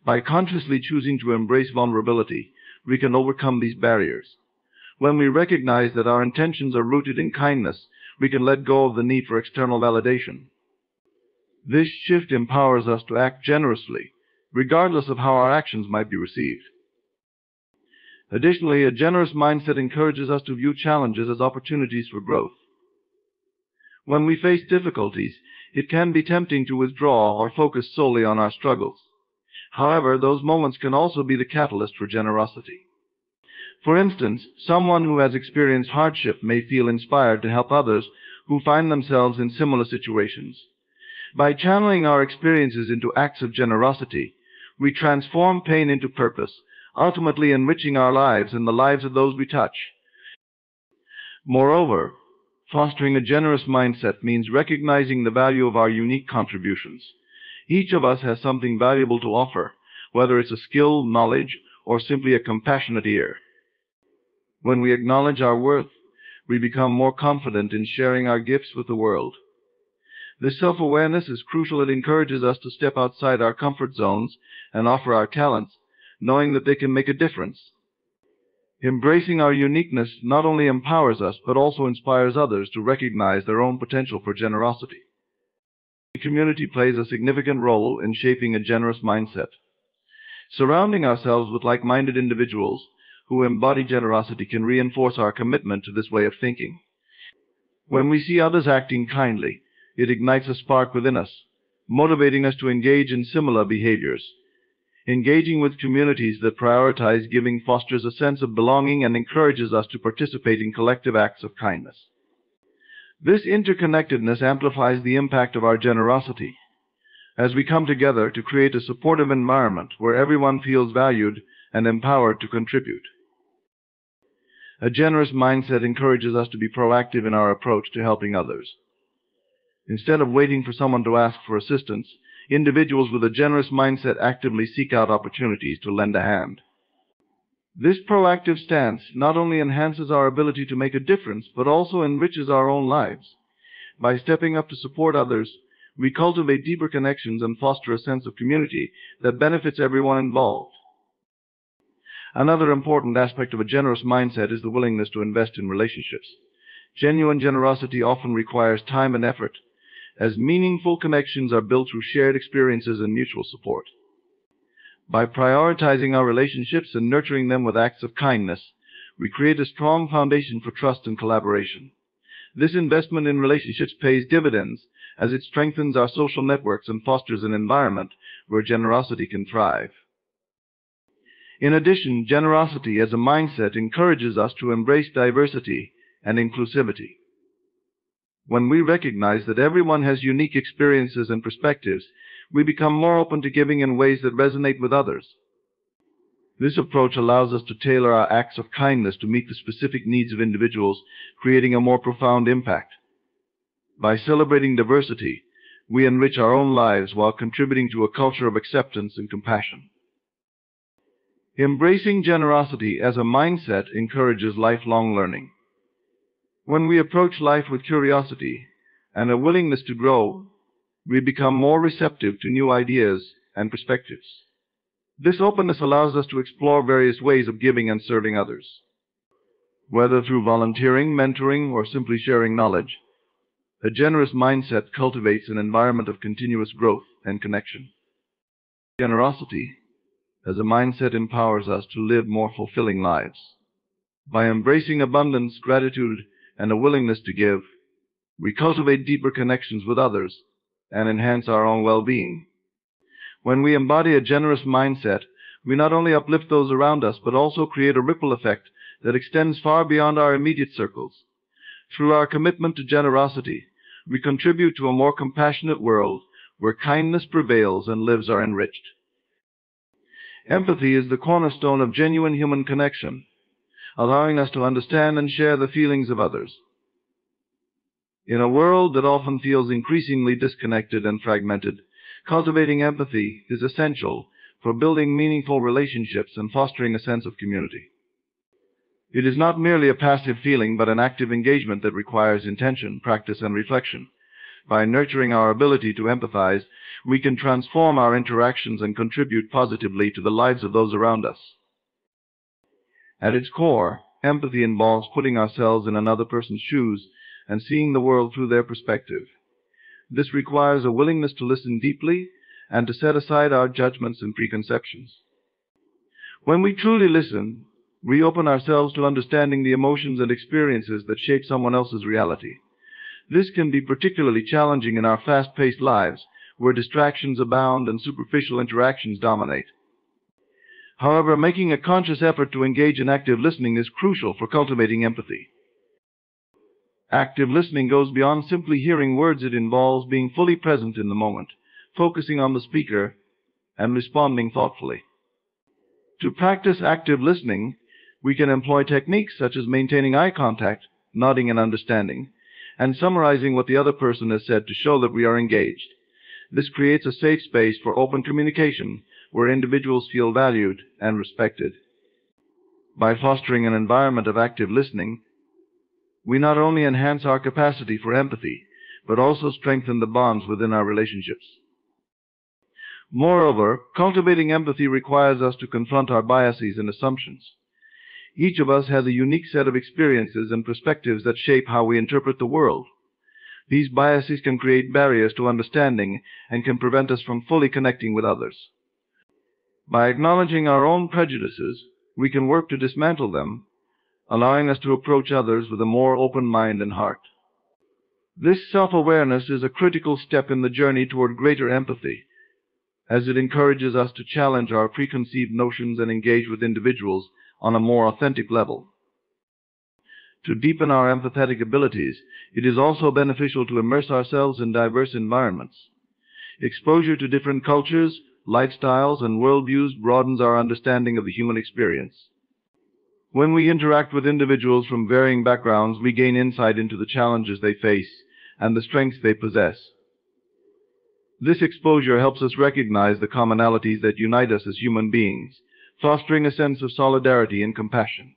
By consciously choosing to embrace vulnerability, we can overcome these barriers. When we recognize that our intentions are rooted in kindness, we can let go of the need for external validation. This shift empowers us to act generously, regardless of how our actions might be received. Additionally, a generous mindset encourages us to view challenges as opportunities for growth. When we face difficulties, it can be tempting to withdraw or focus solely on our struggles. However, those moments can also be the catalyst for generosity. For instance, someone who has experienced hardship may feel inspired to help others who find themselves in similar situations. By channeling our experiences into acts of generosity, we transform pain into purpose, ultimately enriching our lives and the lives of those we touch. Moreover, fostering a generous mindset means recognizing the value of our unique contributions. Each of us has something valuable to offer, whether it's a skill, knowledge, or simply a compassionate ear. When we acknowledge our worth, we become more confident in sharing our gifts with the world. This self-awareness is crucial. It encourages us to step outside our comfort zones and offer our talents, knowing that they can make a difference. Embracing our uniqueness not only empowers us, but also inspires others to recognize their own potential for generosity. The community plays a significant role in shaping a generous mindset. Surrounding ourselves with like-minded individuals who embody generosity can reinforce our commitment to this way of thinking. When we see others acting kindly, it ignites a spark within us, motivating us to engage in similar behaviors. Engaging with communities that prioritize giving fosters a sense of belonging and encourages us to participate in collective acts of kindness. This interconnectedness amplifies the impact of our generosity as we come together to create a supportive environment where everyone feels valued and empowered to contribute. A generous mindset encourages us to be proactive in our approach to helping others. Instead of waiting for someone to ask for assistance, individuals with a generous mindset actively seek out opportunities to lend a hand. This proactive stance not only enhances our ability to make a difference, but also enriches our own lives. By stepping up to support others, we cultivate deeper connections and foster a sense of community that benefits everyone involved. Another important aspect of a generous mindset is the willingness to invest in relationships. Genuine generosity often requires time and effort, as meaningful connections are built through shared experiences and mutual support. By prioritizing our relationships and nurturing them with acts of kindness, we create a strong foundation for trust and collaboration. This investment in relationships pays dividends as it strengthens our social networks and fosters an environment where generosity can thrive. In addition, generosity as a mindset encourages us to embrace diversity and inclusivity. When we recognize that everyone has unique experiences and perspectives, we become more open to giving in ways that resonate with others. This approach allows us to tailor our acts of kindness to meet the specific needs of individuals, creating a more profound impact. By celebrating diversity, we enrich our own lives while contributing to a culture of acceptance and compassion. Embracing generosity as a mindset encourages lifelong learning. When we approach life with curiosity and a willingness to grow, we become more receptive to new ideas and perspectives. This openness allows us to explore various ways of giving and serving others. Whether through volunteering, mentoring, or simply sharing knowledge, a generous mindset cultivates an environment of continuous growth and connection. Generosity as a mindset empowers us to live more fulfilling lives. By embracing abundance, gratitude, and a willingness to give, we cultivate deeper connections with others and enhance our own well-being. When we embody a generous mindset, we not only uplift those around us, but also create a ripple effect that extends far beyond our immediate circles. Through our commitment to generosity, we contribute to a more compassionate world where kindness prevails and lives are enriched. Empathy is the cornerstone of genuine human connection, allowing us to understand and share the feelings of others. In a world that often feels increasingly disconnected and fragmented, cultivating empathy is essential for building meaningful relationships and fostering a sense of community. It is not merely a passive feeling, but an active engagement that requires intention, practice, and reflection. By nurturing our ability to empathize, we can transform our interactions and contribute positively to the lives of those around us. At its core, empathy involves putting ourselves in another person's shoes and seeing the world through their perspective. This requires a willingness to listen deeply and to set aside our judgments and preconceptions. When we truly listen, we open ourselves to understanding the emotions and experiences that shape someone else's reality. This can be particularly challenging in our fast-paced lives, where distractions abound and superficial interactions dominate. However, making a conscious effort to engage in active listening is crucial for cultivating empathy. Active listening goes beyond simply hearing words. It involves being fully present in the moment, focusing on the speaker, and responding thoughtfully. To practice active listening, we can employ techniques such as maintaining eye contact, nodding in understanding, and summarizing what the other person has said to show that we are engaged. This creates a safe space for open communication where individuals feel valued and respected. By fostering an environment of active listening, we not only enhance our capacity for empathy, but also strengthen the bonds within our relationships. Moreover, cultivating empathy requires us to confront our biases and assumptions. Each of us has a unique set of experiences and perspectives that shape how we interpret the world. These biases can create barriers to understanding and can prevent us from fully connecting with others. By acknowledging our own prejudices, we can work to dismantle them, allowing us to approach others with a more open mind and heart. This self-awareness is a critical step in the journey toward greater empathy, as it encourages us to challenge our preconceived notions and engage with individuals on a more authentic level. To deepen our empathetic abilities, it is also beneficial to immerse ourselves in diverse environments. Exposure to different cultures, lifestyles, and worldviews broadens our understanding of the human experience. When we interact with individuals from varying backgrounds, we gain insight into the challenges they face and the strengths they possess. This exposure helps us recognize the commonalities that unite us as human beings, fostering a sense of solidarity and compassion.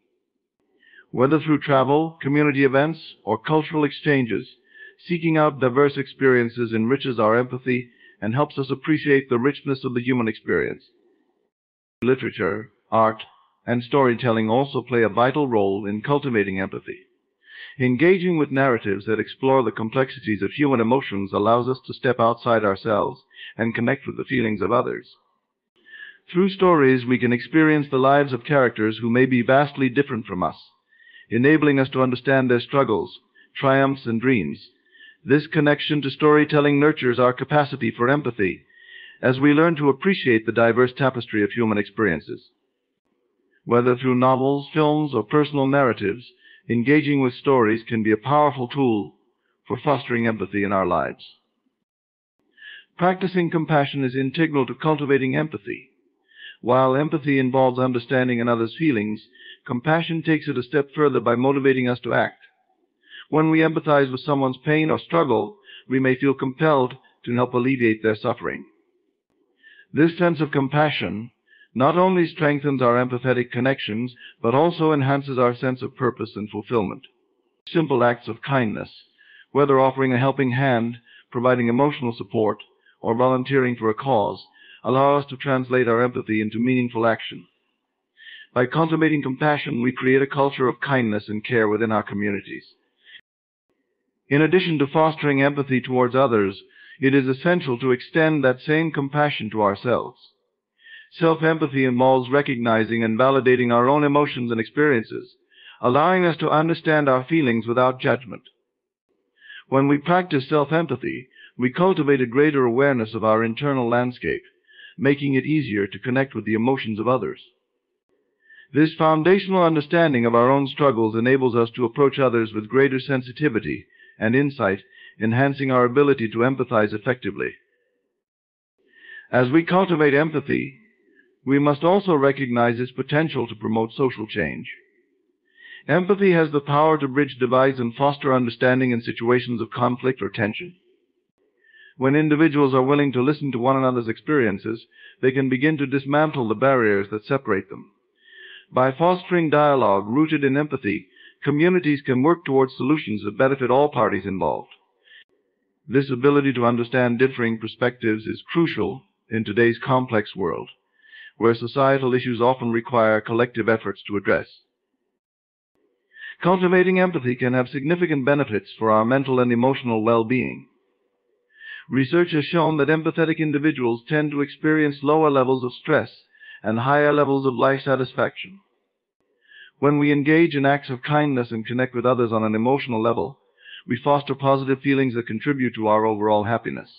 Whether through travel, community events, or cultural exchanges, seeking out diverse experiences enriches our empathy and helps us appreciate the richness of the human experience. Literature, art, and storytelling also play a vital role in cultivating empathy. Engaging with narratives that explore the complexities of human emotions allows us to step outside ourselves and connect with the feelings of others. Through stories, we can experience the lives of characters who may be vastly different from us, enabling us to understand their struggles, triumphs, and dreams. This connection to storytelling nurtures our capacity for empathy as we learn to appreciate the diverse tapestry of human experiences. Whether through novels, films, or personal narratives, engaging with stories can be a powerful tool for fostering empathy in our lives. Practicing compassion is integral to cultivating empathy. While empathy involves understanding another's feelings, compassion takes it a step further by motivating us to act. When we empathize with someone's pain or struggle, we may feel compelled to help alleviate their suffering. This sense of compassion not only strengthens our empathetic connections, but also enhances our sense of purpose and fulfillment. Simple acts of kindness, whether offering a helping hand, providing emotional support, or volunteering for a cause, allow us to translate our empathy into meaningful action. By cultivating compassion, we create a culture of kindness and care within our communities. In addition to fostering empathy towards others, it is essential to extend that same compassion to ourselves. Self-empathy involves recognizing and validating our own emotions and experiences, allowing us to understand our feelings without judgment. When we practice self-empathy, we cultivate a greater awareness of our internal landscape, making it easier to connect with the emotions of others. This foundational understanding of our own struggles enables us to approach others with greater sensitivity and insight, enhancing our ability to empathize effectively. As we cultivate empathy, We must also recognize its potential to promote social change. Empathy has the power to bridge divides and foster understanding in situations of conflict or tension. When individuals are willing to listen to one another's experiences, they can begin to dismantle the barriers that separate them. By fostering dialogue rooted in empathy, communities can work towards solutions that benefit all parties involved. This ability to understand differing perspectives is crucial in today's complex world, where societal issues often require collective efforts to address. Cultivating empathy can have significant benefits for our mental and emotional well-being. Research has shown that empathetic individuals tend to experience lower levels of stress and higher levels of life satisfaction. When we engage in acts of kindness and connect with others on an emotional level, we foster positive feelings that contribute to our overall happiness.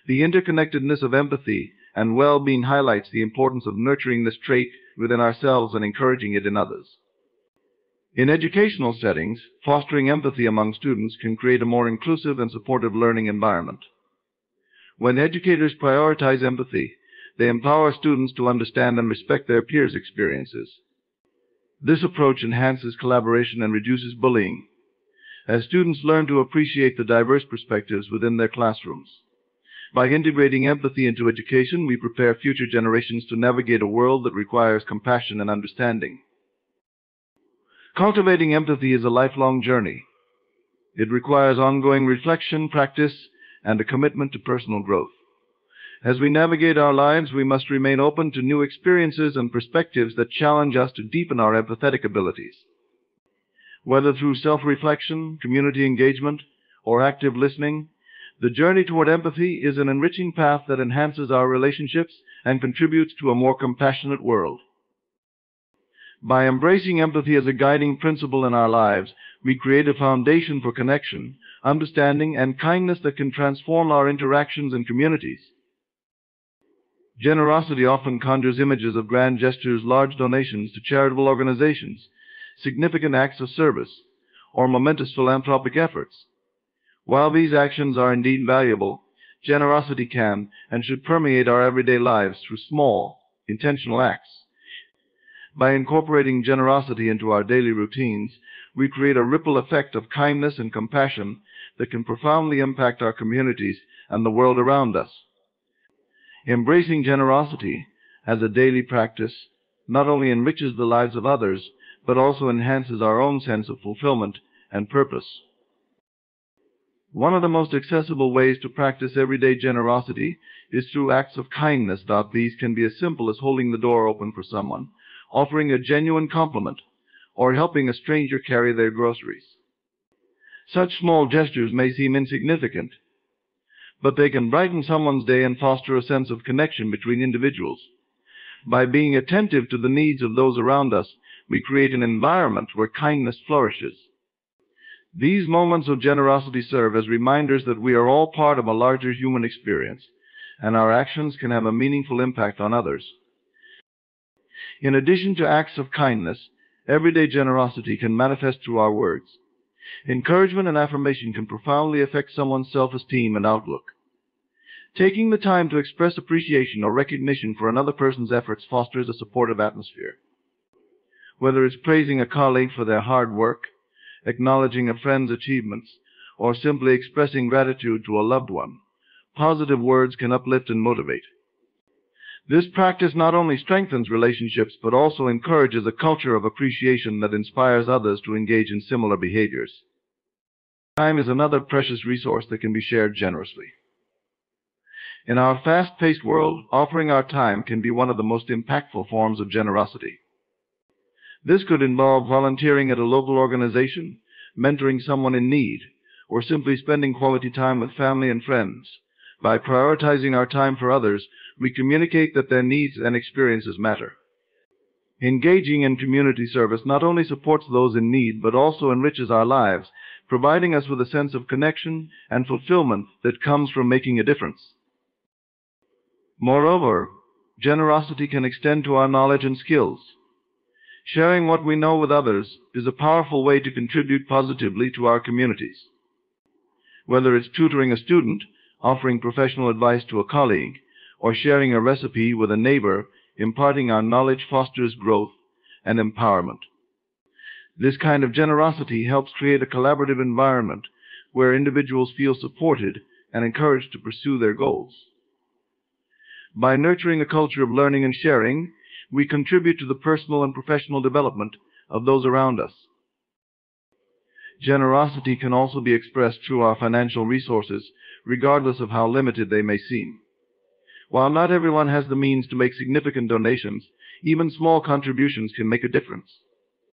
The interconnectedness of empathy and well-being highlights the importance of nurturing this trait within ourselves and encouraging it in others. In educational settings, fostering empathy among students can create a more inclusive and supportive learning environment. When educators prioritize empathy, they empower students to understand and respect their peers' experiences. This approach enhances collaboration and reduces bullying, as students learn to appreciate the diverse perspectives within their classrooms. By integrating empathy into education, we prepare future generations to navigate a world that requires compassion and understanding. Cultivating empathy is a lifelong journey. It requires ongoing reflection, practice, and a commitment to personal growth. As we navigate our lives, we must remain open to new experiences and perspectives that challenge us to deepen our empathetic abilities. Whether through self-reflection, community engagement, or active listening, the journey toward empathy is an enriching path that enhances our relationships and contributes to a more compassionate world. By embracing empathy as a guiding principle in our lives, we create a foundation for connection, understanding, and kindness that can transform our interactions and communities. Generosity often conjures images of grand gestures, large donations to charitable organizations, significant acts of service, or momentous philanthropic efforts. While these actions are indeed valuable, generosity can and should permeate our everyday lives through small, intentional acts. By incorporating generosity into our daily routines, we create a ripple effect of kindness and compassion that can profoundly impact our communities and the world around us. Embracing generosity as a daily practice not only enriches the lives of others, but also enhances our own sense of fulfillment and purpose. One of the most accessible ways to practice everyday generosity is through acts of kindness. These can be as simple as holding the door open for someone, offering a genuine compliment, or helping a stranger carry their groceries. Such small gestures may seem insignificant, but they can brighten someone's day and foster a sense of connection between individuals. By being attentive to the needs of those around us, we create an environment where kindness flourishes. These moments of generosity serve as reminders that we are all part of a larger human experience, and our actions can have a meaningful impact on others. In addition to acts of kindness, everyday generosity can manifest through our words. Encouragement and affirmation can profoundly affect someone's self-esteem and outlook. Taking the time to express appreciation or recognition for another person's efforts fosters a supportive atmosphere. Whether it's praising a colleague for their hard work, acknowledging a friend's achievements, or simply expressing gratitude to a loved one, positive words can uplift and motivate. This practice not only strengthens relationships, but also encourages a culture of appreciation that inspires others to engage in similar behaviors. Time is another precious resource that can be shared generously. In our fast-paced world, offering our time can be one of the most impactful forms of generosity. This could involve volunteering at a local organization, mentoring someone in need, or simply spending quality time with family and friends. By prioritizing our time for others, we communicate that their needs and experiences matter. Engaging in community service not only supports those in need, but also enriches our lives, providing us with a sense of connection and fulfillment that comes from making a difference. Moreover, generosity can extend to our knowledge and skills. Sharing what we know with others is a powerful way to contribute positively to our communities. Whether it's tutoring a student, offering professional advice to a colleague, or sharing a recipe with a neighbor, Imparting our knowledge fosters growth and empowerment. This kind of generosity helps create a collaborative environment where individuals feel supported and encouraged to pursue their goals. By nurturing a culture of learning and sharing, we contribute to the personal and professional development of those around us. Generosity can also be expressed through our financial resources, regardless of how limited they may seem. While not everyone has the means to make significant donations, even small contributions can make a difference.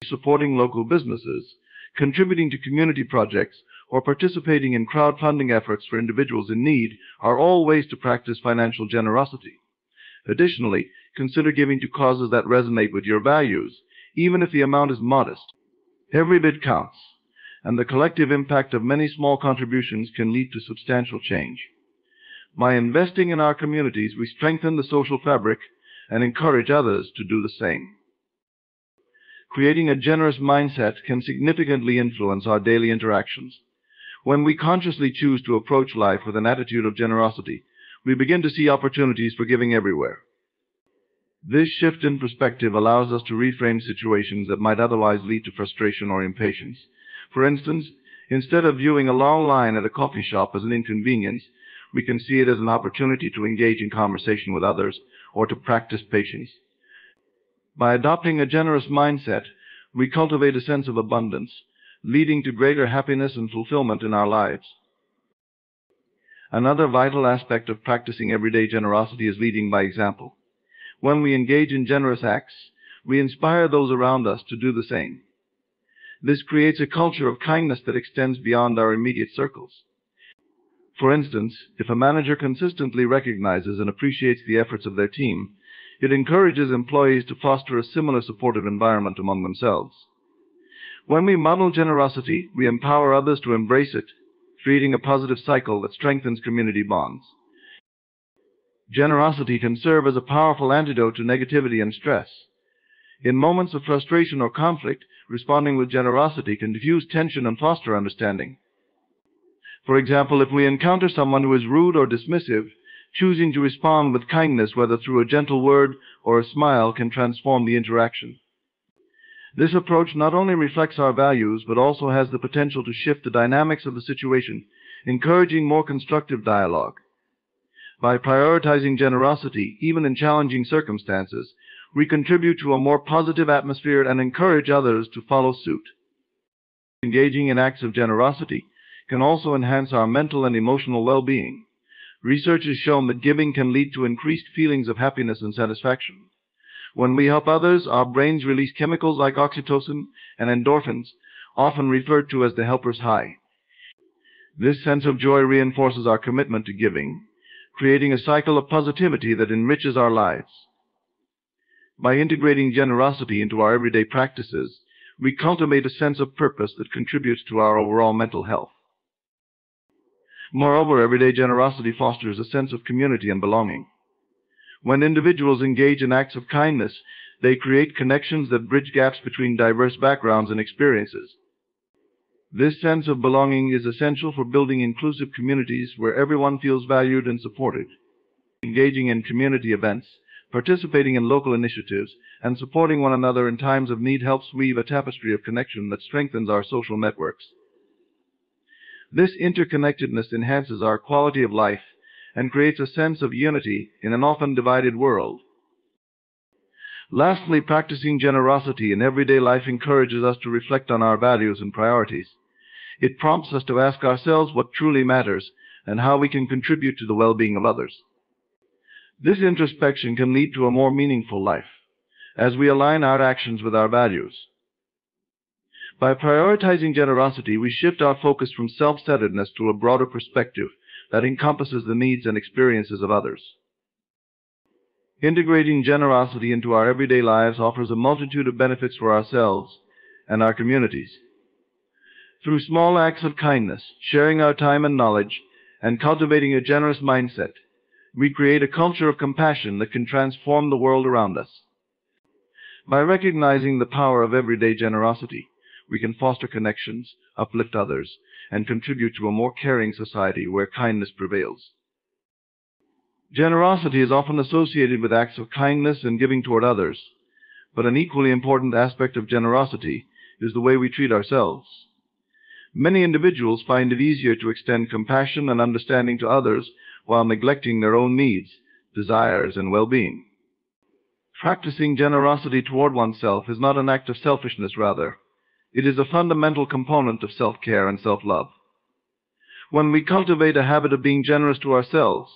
Supporting local businesses, contributing to community projects, or participating in crowdfunding efforts for individuals in need are all ways to practice financial generosity. Additionally, consider giving to causes that resonate with your values, even if the amount is modest. Every bit counts, and the collective impact of many small contributions can lead to substantial change. By investing in our communities, we strengthen the social fabric and encourage others to do the same. Creating a generous mindset can significantly influence our daily interactions. When we consciously choose to approach life with an attitude of generosity, we begin to see opportunities for giving everywhere. This shift in perspective allows us to reframe situations that might otherwise lead to frustration or impatience. For instance, instead of viewing a long line at a coffee shop as an inconvenience, we can see it as an opportunity to engage in conversation with others or to practice patience. By adopting a generous mindset, we cultivate a sense of abundance, leading to greater happiness and fulfillment in our lives. Another vital aspect of practicing everyday generosity is leading by example. When we engage in generous acts, we inspire those around us to do the same. This creates a culture of kindness that extends beyond our immediate circles. For instance, if a manager consistently recognizes and appreciates the efforts of their team, it encourages employees to foster a similar supportive environment among themselves. When we model generosity, we empower others to embrace it, creating a positive cycle that strengthens community bonds. Generosity can serve as a powerful antidote to negativity and stress. In moments of frustration or conflict, responding with generosity can diffuse tension and foster understanding. For example, if we encounter someone who is rude or dismissive, choosing to respond with kindness, whether through a gentle word or a smile, can transform the interaction. This approach not only reflects our values, but also has the potential to shift the dynamics of the situation, encouraging more constructive dialogue. By prioritizing generosity, even in challenging circumstances, we contribute to a more positive atmosphere and encourage others to follow suit. Engaging in acts of generosity can also enhance our mental and emotional well-being. Research has shown that giving can lead to increased feelings of happiness and satisfaction. When we help others, our brains release chemicals like oxytocin and endorphins, often referred to as the helper's high. This sense of joy reinforces our commitment to giving, creating a cycle of positivity that enriches our lives. By integrating generosity into our everyday practices, we cultivate a sense of purpose that contributes to our overall mental health. Moreover, everyday generosity fosters a sense of community and belonging. When individuals engage in acts of kindness, they create connections that bridge gaps between diverse backgrounds and experiences. This sense of belonging is essential for building inclusive communities where everyone feels valued and supported. Engaging in community events, participating in local initiatives, and supporting one another in times of need helps weave a tapestry of connection that strengthens our social networks. This interconnectedness enhances our quality of life and creates a sense of unity in an often divided world. Lastly, practicing generosity in everyday life encourages us to reflect on our values and priorities. It prompts us to ask ourselves what truly matters and how we can contribute to the well-being of others. This introspection can lead to a more meaningful life, as we align our actions with our values. By prioritizing generosity, we shift our focus from self-centeredness to a broader perspective that encompasses the needs and experiences of others. Integrating generosity into our everyday lives offers a multitude of benefits for ourselves and our communities. Through small acts of kindness, sharing our time and knowledge, and cultivating a generous mindset, we create a culture of compassion that can transform the world around us. By recognizing the power of everyday generosity, we can foster connections, uplift others, and contribute to a more caring society where kindness prevails. Generosity is often associated with acts of kindness and giving toward others, but an equally important aspect of generosity is the way we treat ourselves. Many individuals find it easier to extend compassion and understanding to others while neglecting their own needs, desires, and well-being. Practicing generosity toward oneself is not an act of selfishness, rather. It is a fundamental component of self-care and self-love. When we cultivate a habit of being generous to ourselves,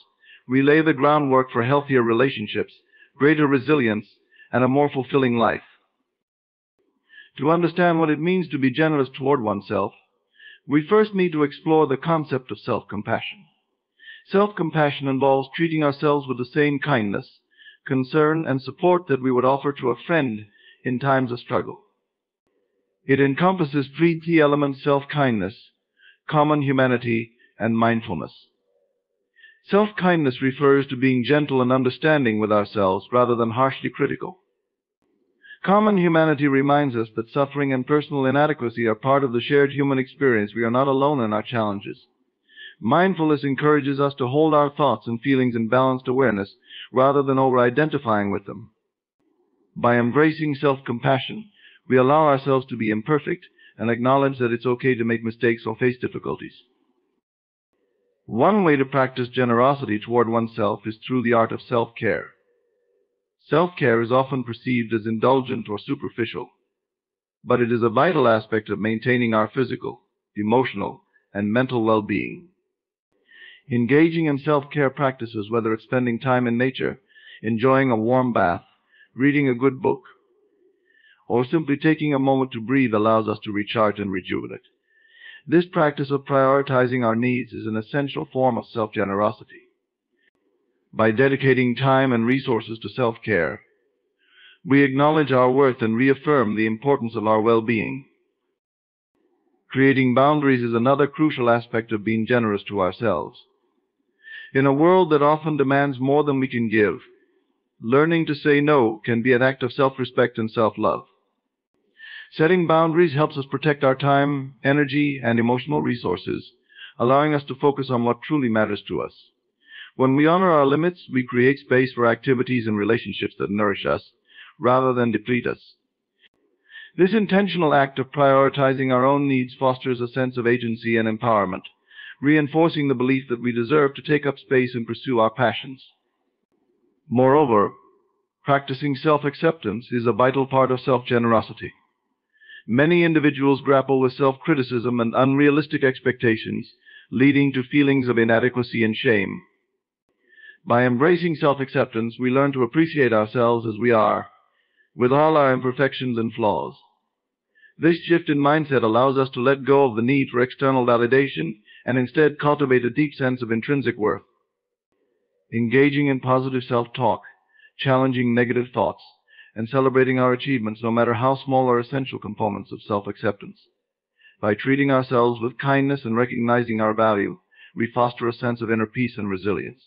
we lay the groundwork for healthier relationships, greater resilience, and a more fulfilling life. To understand what it means to be generous toward oneself, we first need to explore the concept of self-compassion. Self-compassion involves treating ourselves with the same kindness, concern, and support that we would offer to a friend in times of struggle. It encompasses three key elements: self-kindness, common humanity, and mindfulness. Self-kindness refers to being gentle and understanding with ourselves rather than harshly critical. Common humanity reminds us that suffering and personal inadequacy are part of the shared human experience. We are not alone in our challenges. Mindfulness encourages us to hold our thoughts and feelings in balanced awareness rather than over-identifying with them. By embracing self-compassion, we allow ourselves to be imperfect and acknowledge that it's okay to make mistakes or face difficulties. One way to practice generosity toward oneself is through the art of self-care. Self-care is often perceived as indulgent or superficial, but it is a vital aspect of maintaining our physical, emotional, and mental well-being. Engaging in self-care practices, whether it's spending time in nature, enjoying a warm bath, reading a good book, or simply taking a moment to breathe, allows us to recharge and rejuvenate. This practice of prioritizing our needs is an essential form of self-generosity. By dedicating time and resources to self-care, we acknowledge our worth and reaffirm the importance of our well-being. Creating boundaries is another crucial aspect of being generous to ourselves. In a world that often demands more than we can give, learning to say no can be an act of self-respect and self-love. Setting boundaries helps us protect our time, energy, and emotional resources, allowing us to focus on what truly matters to us. When we honor our limits, we create space for activities and relationships that nourish us, rather than deplete us. This intentional act of prioritizing our own needs fosters a sense of agency and empowerment, reinforcing the belief that we deserve to take up space and pursue our passions. Moreover, practicing self-acceptance is a vital part of self-generosity. Many individuals grapple with self-criticism and unrealistic expectations, leading to feelings of inadequacy and shame. By embracing self-acceptance, we learn to appreciate ourselves as we are, with all our imperfections and flaws. This shift in mindset allows us to let go of the need for external validation and instead cultivate a deep sense of intrinsic worth. Engaging in positive self-talk, challenging negative thoughts, and celebrating our achievements, no matter how small, are essential components of self-acceptance. By treating ourselves with kindness and recognizing our value, we foster a sense of inner peace and resilience.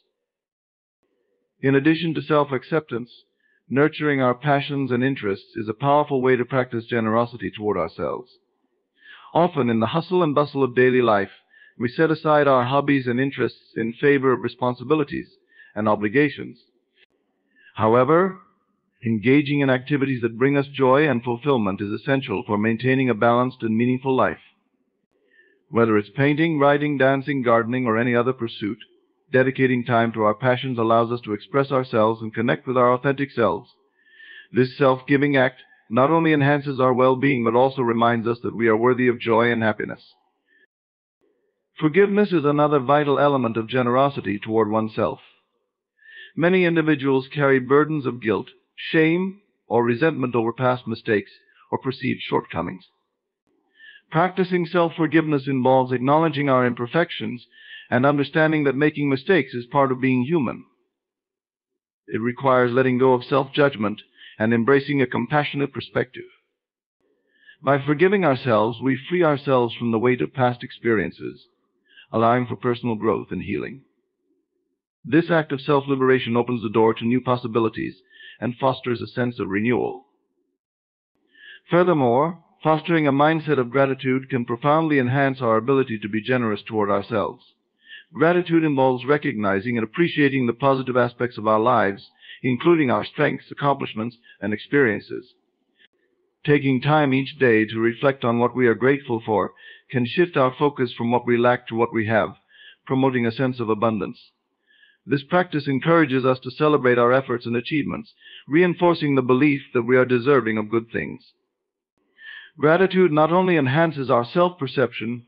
In addition to self-acceptance, nurturing our passions and interests is a powerful way to practice generosity toward ourselves. Often, in the hustle and bustle of daily life, we set aside our hobbies and interests in favor of responsibilities and obligations. However, engaging in activities that bring us joy and fulfillment is essential for maintaining a balanced and meaningful life. Whether it's painting, writing, dancing, gardening, or any other pursuit, dedicating time to our passions allows us to express ourselves and connect with our authentic selves. This self-giving act not only enhances our well-being, but also reminds us that we are worthy of joy and happiness. Forgiveness is another vital element of generosity toward oneself. Many individuals carry burdens of guilt, shame, or resentment over past mistakes or perceived shortcomings. Practicing self-forgiveness involves acknowledging our imperfections and understanding that making mistakes is part of being human. It requires letting go of self-judgment and embracing a compassionate perspective. By forgiving ourselves, we free ourselves from the weight of past experiences, allowing for personal growth and healing. This act of self-liberation opens the door to new possibilities and fosters a sense of renewal. Furthermore, fostering a mindset of gratitude can profoundly enhance our ability to be generous toward ourselves. Gratitude involves recognizing and appreciating the positive aspects of our lives, including our strengths, accomplishments, and experiences. Taking time each day to reflect on what we are grateful for can shift our focus from what we lack to what we have, promoting a sense of abundance. This practice encourages us to celebrate our efforts and achievements, reinforcing the belief that we are deserving of good things. Gratitude not only enhances our self-perception,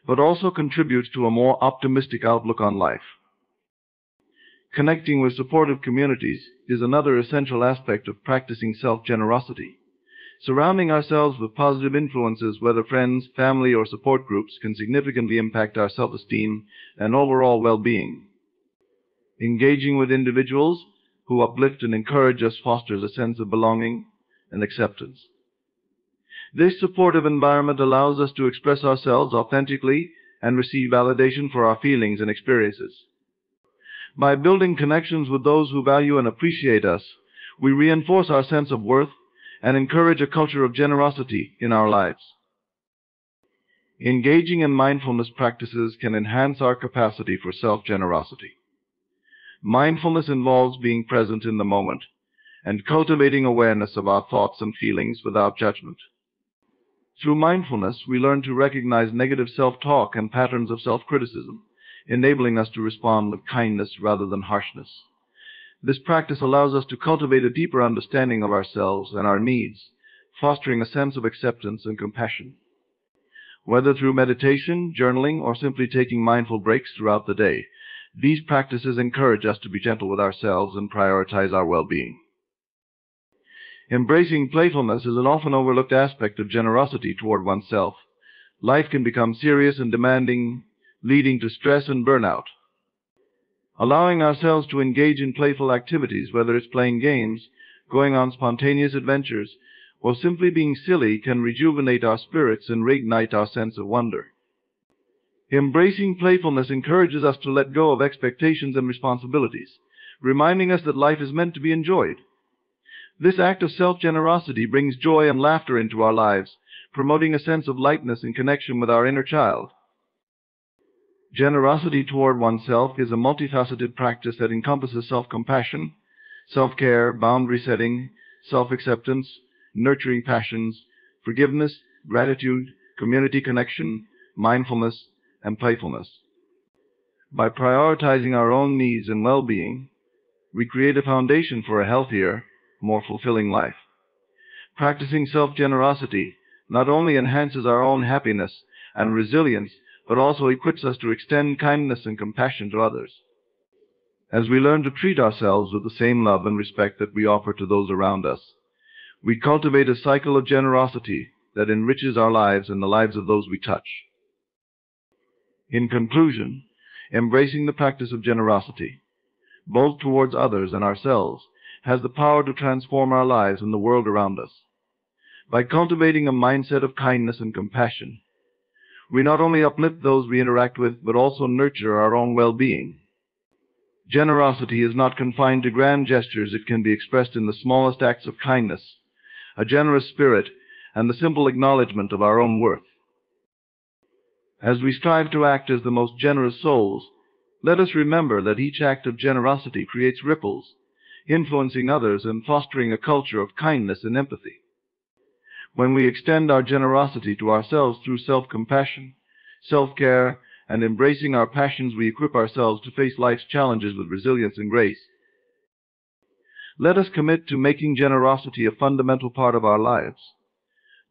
but also contributes to a more optimistic outlook on life. Connecting with supportive communities is another essential aspect of practicing self-generosity. Surrounding ourselves with positive influences, whether friends, family, or support groups, can significantly impact our self-esteem and overall well-being. Engaging with individuals who uplift and encourage us fosters a sense of belonging and acceptance. This supportive environment allows us to express ourselves authentically and receive validation for our feelings and experiences. By building connections with those who value and appreciate us, we reinforce our sense of worth and encourage a culture of generosity in our lives. Engaging in mindfulness practices can enhance our capacity for self-generosity. Mindfulness involves being present in the moment and cultivating awareness of our thoughts and feelings without judgment. Through mindfulness, we learn to recognize negative self-talk and patterns of self-criticism, enabling us to respond with kindness rather than harshness. This practice allows us to cultivate a deeper understanding of ourselves and our needs, fostering a sense of acceptance and compassion. Whether through meditation, journaling, or simply taking mindful breaks throughout the day, these practices encourage us to be gentle with ourselves and prioritize our well-being. Embracing playfulness is an often overlooked aspect of generosity toward oneself. Life can become serious and demanding, leading to stress and burnout. Allowing ourselves to engage in playful activities, whether it's playing games, going on spontaneous adventures, or simply being silly, can rejuvenate our spirits and reignite our sense of wonder. Embracing playfulness encourages us to let go of expectations and responsibilities, reminding us that life is meant to be enjoyed. This act of self-generosity brings joy and laughter into our lives, promoting a sense of lightness and connection with our inner child. Generosity toward oneself is a multifaceted practice that encompasses self-compassion, self-care, boundary setting, self-acceptance, nurturing passions, forgiveness, gratitude, community connection, mindfulness, and playfulness. By prioritizing our own needs and well-being, we create a foundation for a healthier, more fulfilling life. Practicing self-generosity not only enhances our own happiness and resilience, but also equips us to extend kindness and compassion to others. As we learn to treat ourselves with the same love and respect that we offer to those around us, we cultivate a cycle of generosity that enriches our lives and the lives of those we touch. In conclusion, embracing the practice of generosity, both towards others and ourselves, has the power to transform our lives and the world around us. By cultivating a mindset of kindness and compassion, we not only uplift those we interact with, but also nurture our own well-being. Generosity is not confined to grand gestures. It can be expressed in the smallest acts of kindness, a generous spirit, and the simple acknowledgement of our own worth. As we strive to act as the most generous souls, let us remember that each act of generosity creates ripples, influencing others and fostering a culture of kindness and empathy. When we extend our generosity to ourselves through self-compassion, self-care, and embracing our passions, we equip ourselves to face life's challenges with resilience and grace. Let us commit to making generosity a fundamental part of our lives.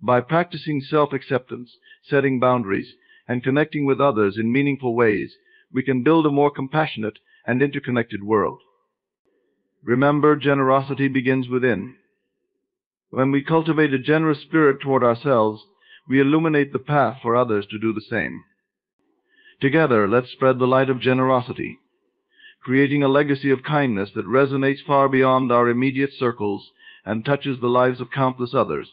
By practicing self-acceptance, setting boundaries, and connecting with others in meaningful ways, we can build a more compassionate and interconnected world. Remember, generosity begins within. When we cultivate a generous spirit toward ourselves, we illuminate the path for others to do the same. Together, let's spread the light of generosity, creating a legacy of kindness that resonates far beyond our immediate circles and touches the lives of countless others.